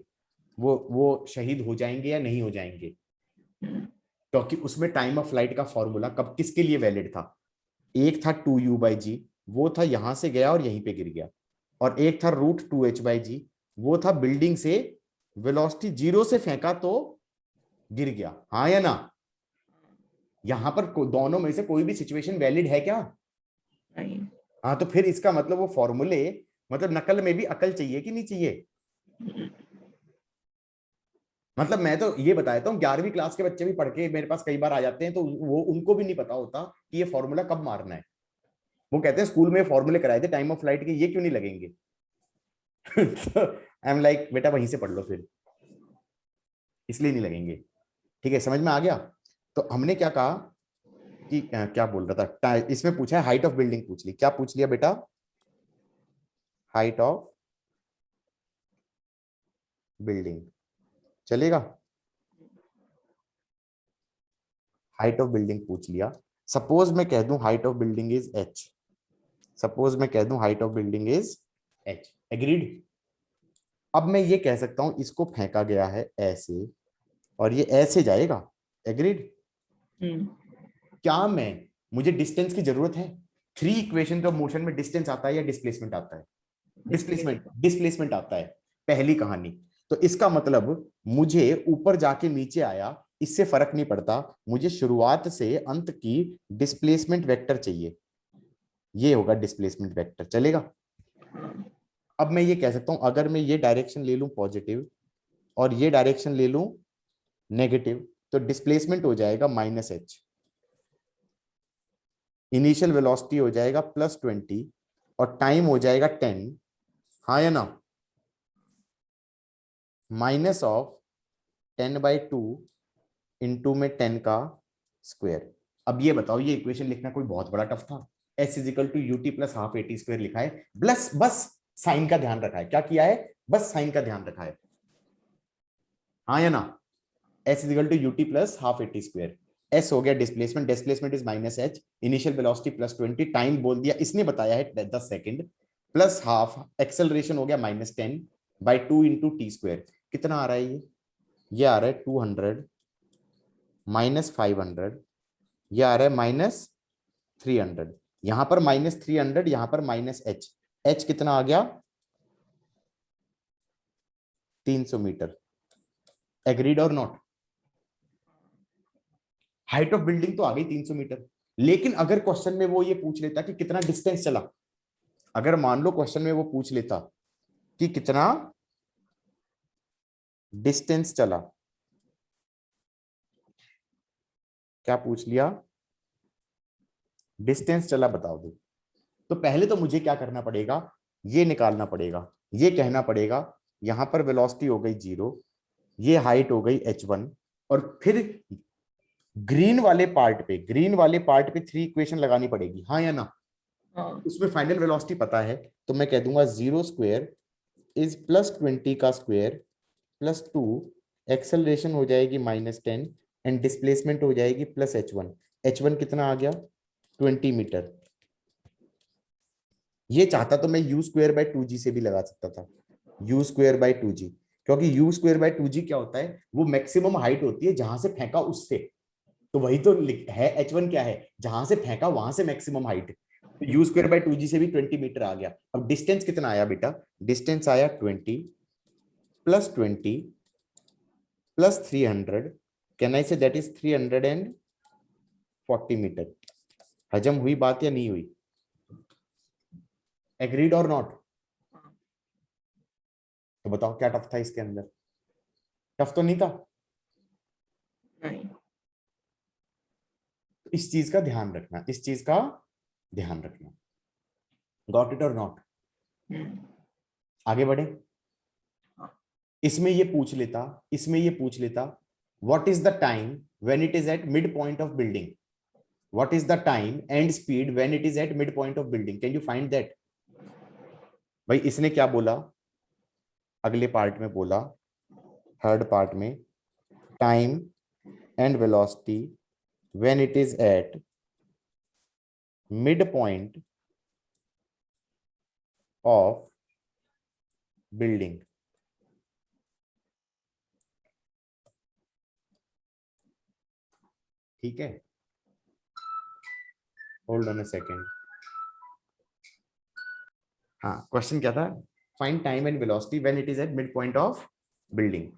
वो शहीद हो जाएंगे या नहीं हो जाएंगे? क्योंकि उसमें टाइम ऑफ फ्लाइट का फॉर्मूला कब किसके लिए वैलिड था? एक था 2u/g, वो था यहां से गया और यहीं पे गिर गया, और एक था √2h/g, वो था बिल्डिंग से वेलोसिटी 0 से फेंका तो गिर गया, हाँ या ना? यहां पर दोनों में से कोई भी सिचुएशन वैलिड है क्या? नहीं। हाँ, तो फिर इसका मतलब वो फॉर्मूले, मतलब नकल में भी अकल चाहिए कि नहीं चाहिए? मतलब मैं तो ये बता देता हूँ, 11वीं क्लास के बच्चे भी पढ़ के मेरे पास कई बार आ जाते हैं, तो वो उनको भी नहीं पता होता कि ये फॉर्मूला कब मारना है। वो कहते हैं स्कूल में फॉर्मूले कराए थे टाइम ऑफ फ्लाइट के, ये क्यों नहीं लगेंगे? तो आई एम लाइक बेटा वहीं से पढ़ लो फिर, इसलिए नहीं लगेंगे। ठीक है, समझ में आ गया? तो हमने क्या कहा कि क्या बोल रहा था, इसमें पूछा है हाइट ऑफ बिल्डिंग पूछ ली, क्या पूछ लिया बेटा? हाइट ऑफ बिल्डिंग चलेगा? हाइट ऑफ बिल्डिंग पूछ लिया। सपोज मैं कह दूं height of building is h, suppose मैं कह दूं height of building is h, agreed? अब मैं ये कह सकता हूं इसको फेंका गया है ऐसे और ये ऐसे जाएगा, एग्रीड? क्या मैं, मुझे डिस्टेंस की जरूरत है? 3 इक्वेशन ऑफ मोशन में डिस्टेंस आता है या डिस्प्लेसमेंट आता है? डिस्प्लेसमेंट आता है, पहली कहानी। तो इसका मतलब मुझे ऊपर जाके नीचे आया इससे फर्क नहीं पड़ता, मुझे शुरुआत से अंत की डिस्प्लेसमेंट वेक्टर चाहिए, ये होगा डिस्प्लेसमेंट वेक्टर, चलेगा? अब मैं ये कह सकता हूं अगर मैं ये डायरेक्शन ले लूं पॉजिटिव और ये डायरेक्शन ले लूं नेगेटिव, तो डिस्प्लेसमेंट हो जाएगा -h, इनिशियल वेलोसिटी हो जाएगा +20 और टाइम हो जाएगा 10, हाँ या ना? -10/2 इंटू में 10 का स्क्वायर। अब ये बताओ ये इक्वेशन लिखना कोई बहुत बड़ा टफ था? S=ut + ½ AT² लिखा है, प्लस बस साइन का ध्यान रखा है, क्या किया है? बस साइन का ध्यान रखा है, हाँ या ना? S=ut + ½ AT²। S हो गया displacement, displacement is -h, initial velocity +20, time बोल दिया इसने बताया है 10 सेकंड, प्लस हाफ एक्सेलरेशन हो गया -10/2 इंटू t²। कितना आ रहा है ये आ रहा है 200 -500, ये आ रहा है -300, यहां पर -300, यहां पर -h, h कितना आ गया? 300 मीटर, एग्रीड और नॉट? हाइट ऑफ बिल्डिंग तो आ गई 300 मीटर, लेकिन अगर क्वेश्चन में वो ये पूछ लेता कि कितना डिस्टेंस चला, अगर मान लो क्वेश्चन में वो पूछ लेता कि कितना डिस्टेंस चला, क्या पूछ लिया? डिस्टेंस चला बता दो, तो पहले तो मुझे क्या करना पड़ेगा, ये निकालना पड़ेगा, ये कहना पड़ेगा यहां पर वेलोसिटी हो गई 0, ये हाइट हो गई h1, और फिर ग्रीन वाले पार्ट पे 3 इक्वेशन लगानी पड़ेगी, हाँ या ना? उसमें फाइनल वेलोसिटी पता है, तो मैं कह दूंगा 0² इज +20 का स्क्वायर +2, एक्सेलरेशन हो जाएगी -10 एंड डिस्प्लेसमेंट हो जाएगी +h1। h1 कितना आ गया? 20 मीटर। ये चाहता तो मैं u²/2g से भी लगा सकता था, u²/2g, क्योंकि u²/2g क्या होता है, वो मैक्सिमम हाइट होती है जहां से फेंका उससे, तो वही तो है, h1 क्या है, जहां से फेंका वहां से मैक्सिमम हाइट, तो u²/2g से भी 20 मीटर आ गया। अब डिस्टेंस कितना आया बेटा? डिस्टेंस आया 20 +20 +300, can I say that is 340 metre. हजम हुई बात या नहीं हुई? एग्रीड और नॉट? हाँ, तो बताओ क्या टफ था इसके अंदर? टफ तो नहीं था? नहीं। इस चीज का ध्यान रखना, इस चीज का ध्यान रखना। गॉट इट और नॉट? हम्म, आगे बढ़े। हाँ, इसमें ये पूछ लेता, इसमें ये पूछ लेता, what is the time when it is at mid point of building? What is the time and speed when it is at mid point of building? Can you find that? भाई इसने क्या बोला अगले पार्ट में? बोला third part में, time and velocity when it is at mid point of building. ठीक है, होल्ड ऑन अ सेकेंड। हाँ, क्वेश्चन क्या था? Find time and velocity when it is at mid point of building.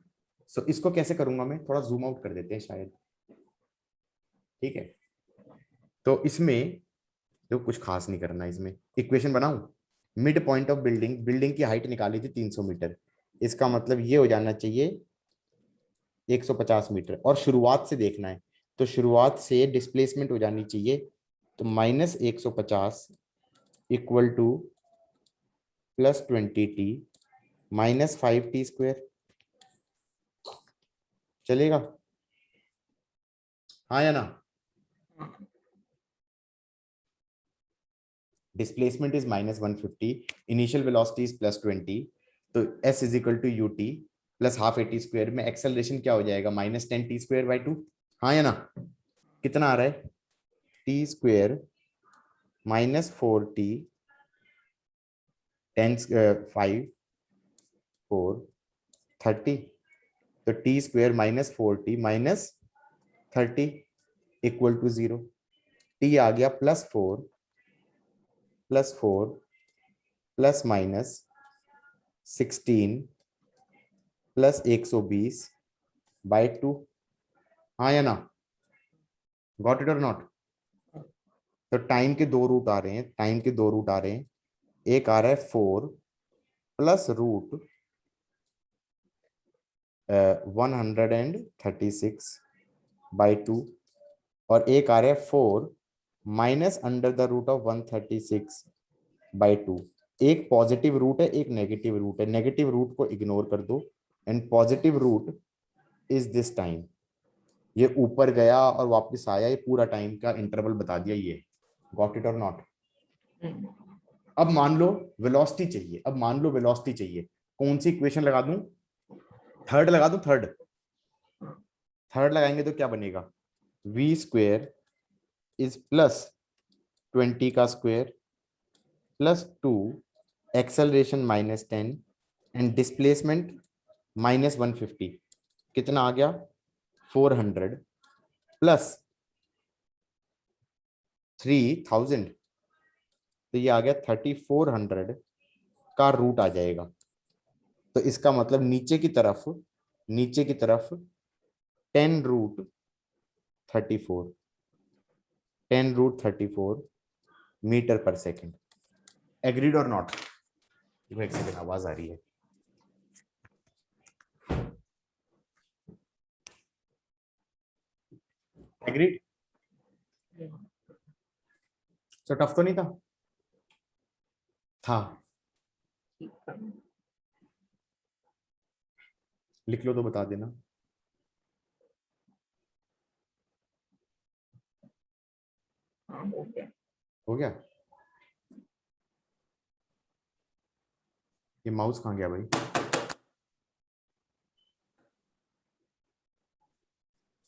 So इसको कैसे करूंगा मैं? थोड़ा जूम आउट कर देते हैं शायद। ठीक है, तो इसमें तो कुछ खास नहीं करना, इसमें इक्वेशन बनाऊं। Mid point of building, building की हाइट निकाली थी 300 मीटर, इसका मतलब ये हो जाना चाहिए 150 मीटर। और शुरुआत से देखना है, तो शुरुआत से डिस्प्लेसमेंट हो जानी चाहिए, तो -150 इक्वल टू +20t -5t²। चलेगा? हाँ या ना? हाँ, displacement is -150, initial velocity is +20, तो s is equal to ut plus half at² में एक्सेलरेशन क्या हो जाएगा? -10t²/2। हाँ या ना? कितना आ रहा है? t² -4t 10 5 4 30, तो t² -4t -30 equal to 0। t आ गया +4 +4 ±16 +120/2। हाँ या ना? गॉट इट और नॉट? तो टाइम के दो रूट आ रहे हैं, टाइम के दो रूट आ रहे हैं। एक आ रहा है 4 +√136/2, और एक आ रहा है 4 -√136/2। एक पॉजिटिव रूट है, एक नेगेटिव रूट है। नेगेटिव रूट को इग्नोर कर दो, and positive root is this time. ये ऊपर गया और वापस आया, ये पूरा टाइम का इंटरवल बता दिया ये। गॉट इट और नॉट? हम्म, अब मान लो वेलोसिटी चाहिए, अब मान लो वेलोसिटी चाहिए। कौन सी इक्वेशन लगा दूं? थर्ड लगा दूं? थर्ड, हाँ, थर्ड लगाएंगे तो क्या बनेगा? v² is +20 +2, acceleration -10, and displacement -150। कितना आ गया? 400 प्लस 3000, तो ये आ गया 3400 का रूट आ जाएगा। तो इसका मतलब नीचे की तरफ, नीचे की तरफ 10√34, 10√34 मीटर पर सेकेंड। एग्रीड और नॉट? एक सेकेंड, आवाज आ रही है। एग्रीड? सो टफ तो नहीं था? था। ठीक है। लिख लो तो बता देना। हाँ, हो गया। हो गया? ये माउस कहाँ गया भाई?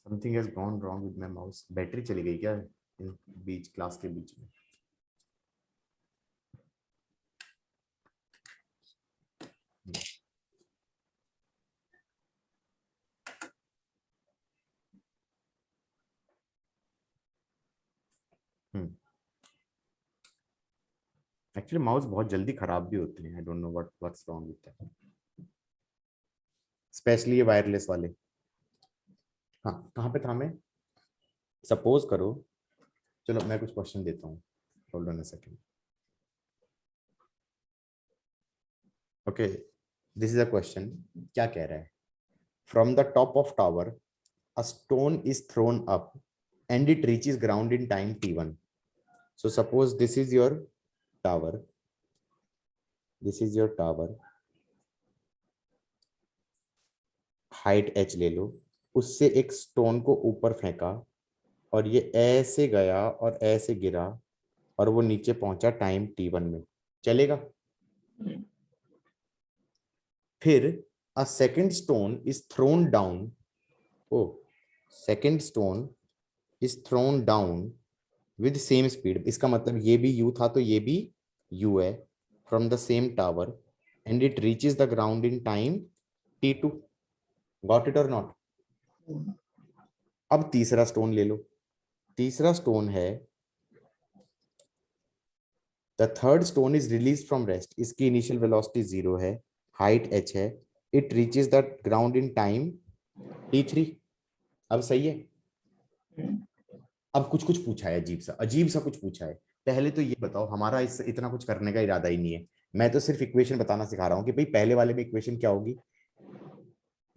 Something has gone wrong with my mouse. Battery चली गई क्या इन बीच, क्लास के बीच में? एक्चुअली माउस बहुत जल्दी खराब भी होते हैं। I don't know what's wrong with that, specially ये वायरलेस वाले। हाँ, कहाँ पे था मैं? सपोज करो, चलो मैं कुछ क्वेश्चन देता हूँ, hold on a second. Okay, this is a question. क्या कह रहा है? From the top of tower a stone is thrown up and it reaches ground in time t1. So suppose this is your tower, this is your tower, height h ले लो, उससे एक stone को ऊपर फेंका और ये ऐसे गया और ऐसे गिरा और वो नीचे पहुंचा टाइम t1 में, चलेगा? फिर a second stone is thrown down, oh, second stone is thrown down with same speed. इसका मतलब ये भी u था तो ये भी u है, from the same tower and it reaches the ground in time t2। Got it और नॉट? अब तीसरा स्टोन ले लो। तीसरा स्टोन है, the third stone is release from rest, इसकी इनिशियल वेलोसिटी 0 है, हाइट h है, it reaches the ground in time t3। अब सही है? अब कुछ कुछ पूछा है, अजीब सा कुछ पूछा है। पहले तो ये बताओ, हमारा इस इतना कुछ करने का इरादा ही नहीं है, मैं तो सिर्फ इक्वेशन बताना सिखा रहा हूँ कि भाई पहले वाले में इक्वेशन क्या होगी,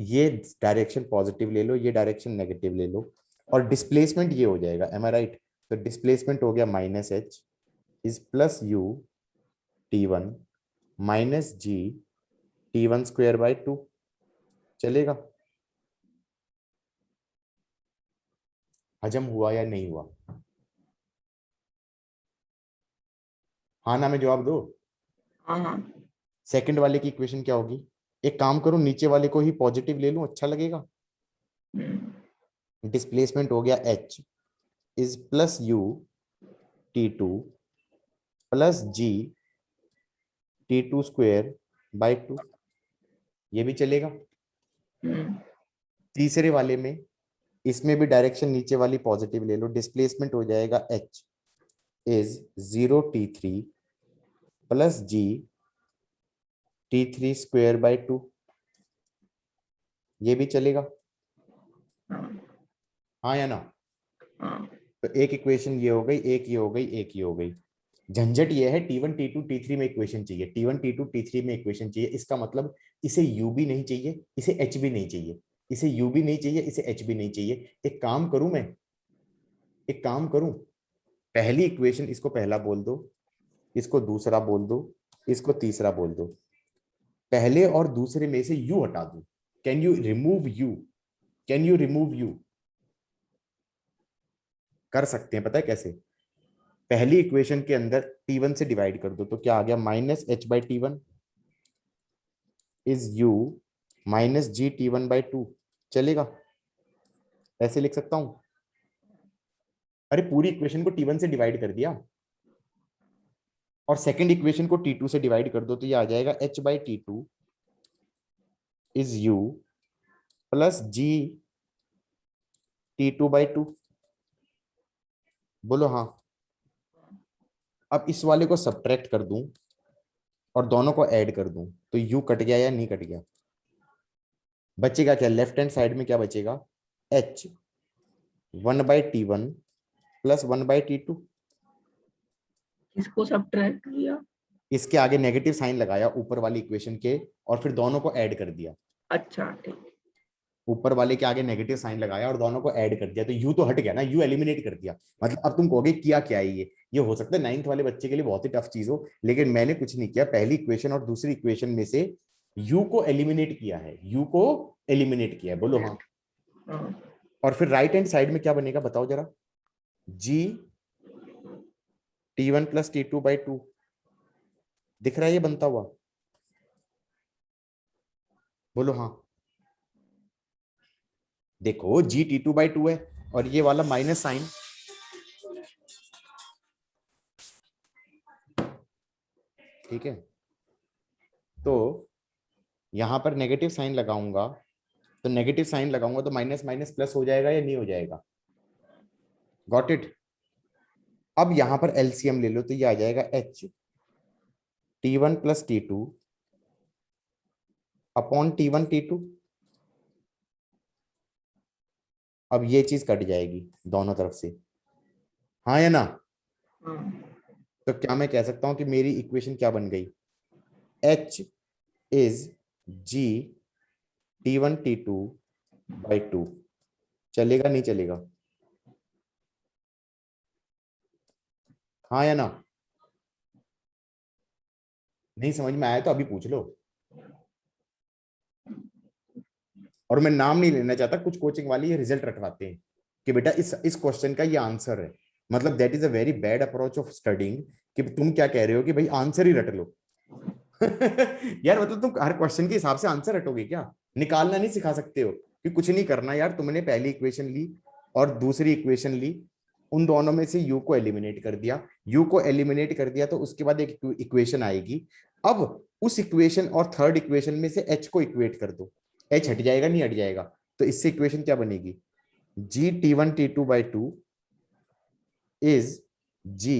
ये डायरेक्शन पॉजिटिव ले लो, ये डायरेक्शन नेगेटिव ले लो, और डिस्प्लेसमेंट ये हो जाएगा, एम आई राइट? तो डिस्प्लेसमेंट हो गया minus h is plus u t1 minus g t1 square by 2, चलेगा? हजम हुआ या नहीं हुआ? हाँ ना में जवाब दो। हाँ। सेकंड वाले की इक्वेशन क्या होगी? एक काम करो, नीचे वाले को ही पॉजिटिव ले लूं, अच्छा लगेगा। डिस्प्लेसमेंट हो गया h is plus u t2 plus g t2 square by 2, ये भी चलेगा। तीसरे वाले में, इसमें भी डायरेक्शन नीचे वाली पॉजिटिव ले लो, डिस्प्लेसमेंट हो जाएगा h is 0t3 plus g t3 square by 2, ये भी चलेगा। हाँ या ना? तो एक इक्वेशन ये हो गई, एक ये हो गई, एक ये हो गई। झंझट ये है t1 t2 t3 में इक्वेशन चाहिए, t1 t2 t3 में इक्वेशन चाहिए, इसका मतलब इसे u भी नहीं चाहिए, इसे h भी नहीं चाहिए, इसे u भी नहीं चाहिए, इसे h भी नहीं चाहिए। एक काम करूं मैं, एक काम करूं, पहली इक्वेशन इसको पहला बोल दो, इसको दूसरा बोल दो, इसको तीसरा बोल दो, पहले और दूसरे में से u हटा दो। Can you remove u? Can you remove u? कर सकते हैं, पता है कैसे? पहली इक्वेशन के अंदर t1 से डिवाइड कर दो, तो क्या आ गया, minus h by t1 is u minus g t1 by 2, चलेगा? ऐसे लिख सकता हूं? अरे पूरी इक्वेशन को t1 से डिवाइड कर दिया और सेकंड इक्वेशन को t2 से डिवाइड कर दो, तो ये आ जाएगा h by t2 is u plus g t2 by 2। बोलो हाँ। अब इस वाले को सब्ट्रैक्ट कर दूं और दोनों को ऐड कर दूं, तो u कट गया या नहीं कट गया? बचेगा क्या लेफ्ट हैंड साइड में? क्या बचेगा? h 1/t1 plus 1/t2। किसको सब्ट्रैक्ट किया? इसके आगे नेगेटिव साइन लगाया ऊपर वाली इक्वेशन के और फिर दोनों को ऐड कर दिया। अच्छा ठीक। ऊपर वाले के आगे नेगेटिव साइन लगाया और दोनों को ऐड कर दिया, तो यू तो हट गया ना, यू एलिमिनेट कर दिया। मतलब अब तुम कहोगे किया क्या है ये हो सकता है नाइन्थ वाले बच्चे के लिए बहुत ही टफ चीज हो, लेकिन मैंने कुछ नहीं किया, पहली इक्वेशन और दूसरी इक्वेशन में से यू को एलिमिनेट किया है, यू को एलिमिनेट किया है। बोलो हाँ। और फिर राइट हैंड साइड में क्या बनेगा बताओ जरा? जी t1 प्लस t2 बाई 2 दिख रहा है ये बनता हुआ? बोलो हाँ। देखो जी t2 बाई 2 है और ये वाला माइनस साइन, ठीक है? तो यहां पर नेगेटिव साइन लगाऊंगा, तो नेगेटिव साइन लगाऊंगा तो माइनस माइनस प्लस हो जाएगा या नहीं हो जाएगा? Got it? अब यहां पर एलसीएम ले लो, तो ये आ जाएगा h t1 plus t2 upon t1 t2। अब ये चीज कट जाएगी दोनों तरफ से, हाँ या ना? तो क्या मैं कह सकता हूं कि मेरी इक्वेशन क्या बन गई? h is g T1 T2 by 2। चलेगा नहीं चलेगा? हाँ या ना? नहीं समझ में आया तो अभी पूछ लो। और मैं नाम नहीं लेना चाहता, कुछ कोचिंग वाले ये रिजल्ट रटवाते हैं कि बेटा इस क्वेश्चन का ये आंसर है। मतलब that is a very bad approach of studying, कि तुम क्या कह रहे हो कि भाई आंसर ही रट लो। यार मतलब तुम हर क्वेश्चन के हिसाब से आंसर रटोगे क्या? निकालना नहीं सिखा सकते हो कि कुछ नहीं करना यार, तुमने पहली इक्वेशन ली और दूसरी इक्वेशन ली, उन दोनों में से u को एलिमिनेट कर दिया, u को एलिमिनेट कर दिया तो उसके बाद एक इक्वेशन आएगी। अब उस इक्वेशन और थर्ड इक्वेशन में से h को इक्वेट कर दो, h हट जाएगा नहीं हट जाएगा? तो इससे इक्वेशन क्या बनेगी? g T1 T2 by 2 is g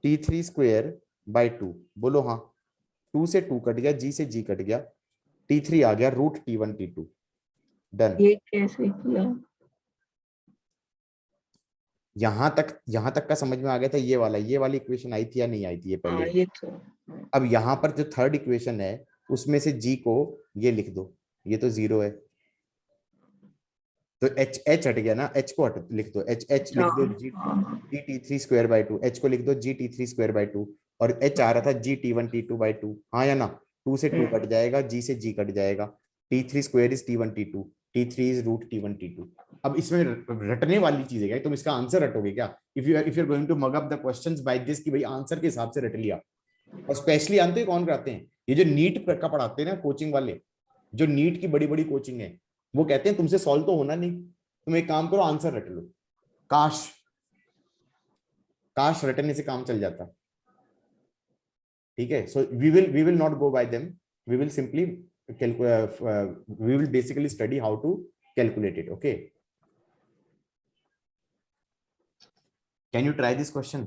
T3 square by 2। बोलो हाँ। 2 से 2 कट गया, g से g कट गया, T3 आ गया रूट T1 T2। डन। ये कैसे किया? यहां तक का समझ में आ गया था? ये वाली इक्वेशन आई थी या नहीं आई थी ये हाँ पहले? ये तो अब यहां पर जो थर्ड इक्वेशन है उसमें से g को ये लिख दो, ये तो 0 है, तो h हट गया ना, h को हट लिख दो, h अच्छा। लिख दो g हाँ T3 स्क्वायर बाय 2, h को लिख दो g T3 स्क्वायर बाय 2, और h आ रहा था g T1 T2 बाय 2। हाँ या ना? 2 से 2 कट जाएगा, g से g कट जाएगा, T3 square is T1 T2, T3 is root T1 T2। अब इसमें रटने वाली चीज है क्या? तुम इसका आंसर रटोगे क्या? If you are going to mug up the questions by this कि भाई आंसर के हिसाब से रट लिया। और स्पेशली जानते हो कौन कराते हैं? ये जो नीट का पढ़ाते हैं ना कोचिंग वाले, जो नीट की बड़ी बड़ी कोचिंग है, वो कहते हैं तुमसे सॉल्व तो होना नहीं, तुम एक काम करो आंसर रट लो। काश काश रटने से काम चल जाता। ठीक है, so we will not go by them, we will simply we will basically study how to calculate it. Okay, can you try this question,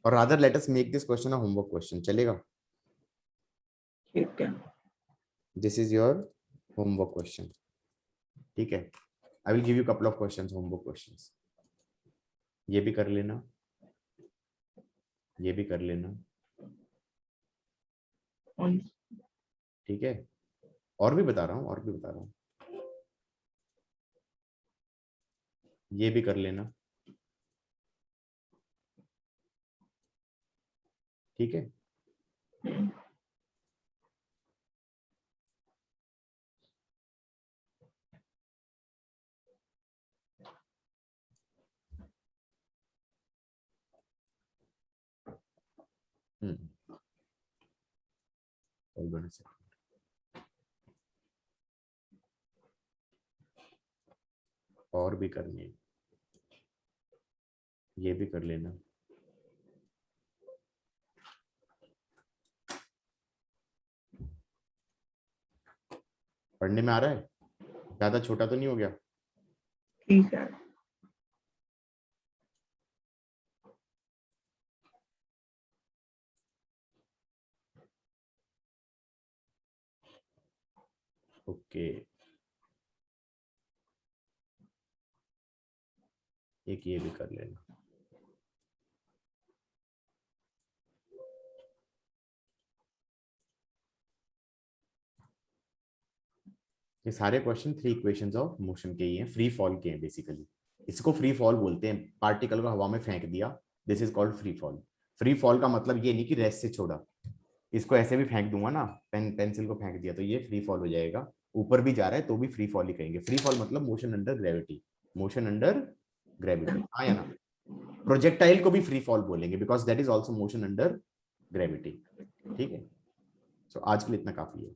or rather let us make this question a homework question? चलेगा? ठीक है। This is your homework question. ठीक है, I will give you couple of questions, homework questions. ये भी कर लेना, ये भी कर लेना। ठीक है, और भी बता रहा हूँ, और भी बता रहा हूँ, ये भी कर लेना। ठीक है, hold on a second. और भी करनी है, ये भी कर लेना। पढ़ने में आ रहा है? ज्यादा छोटा तो नहीं हो गया? ठीक है। ओके, एक ये भी कर लेना। ये सारे क्वेश्चन 3 इक्वेशंस ऑफ मोशन के ही हैं, फ्री फॉल के हैं बेसिकली। इसको फ्री फॉल बोलते हैं, पार्टिकल को हवा में फेंक दिया, this is called free fall. Free fall का मतलब ये नहीं कि रेस्ट से छोड़ा, इसको ऐसे भी फेंक दूंगा ना, पेंसिल को फेंक दिया तो ये फ्री फॉल हो जाएगा। ऊपर भी जा रहा है तो भी फ्री फॉल ही कहेंगे। फ्री फॉल मतलब motion under gravity, motion under gravity. हाँ या ना? प्रोजेक्टाइल को भी फ्री फॉल बोलेंगे because that is also motion under gravity. ठीक है, सो आज के लिए इतना काफी है।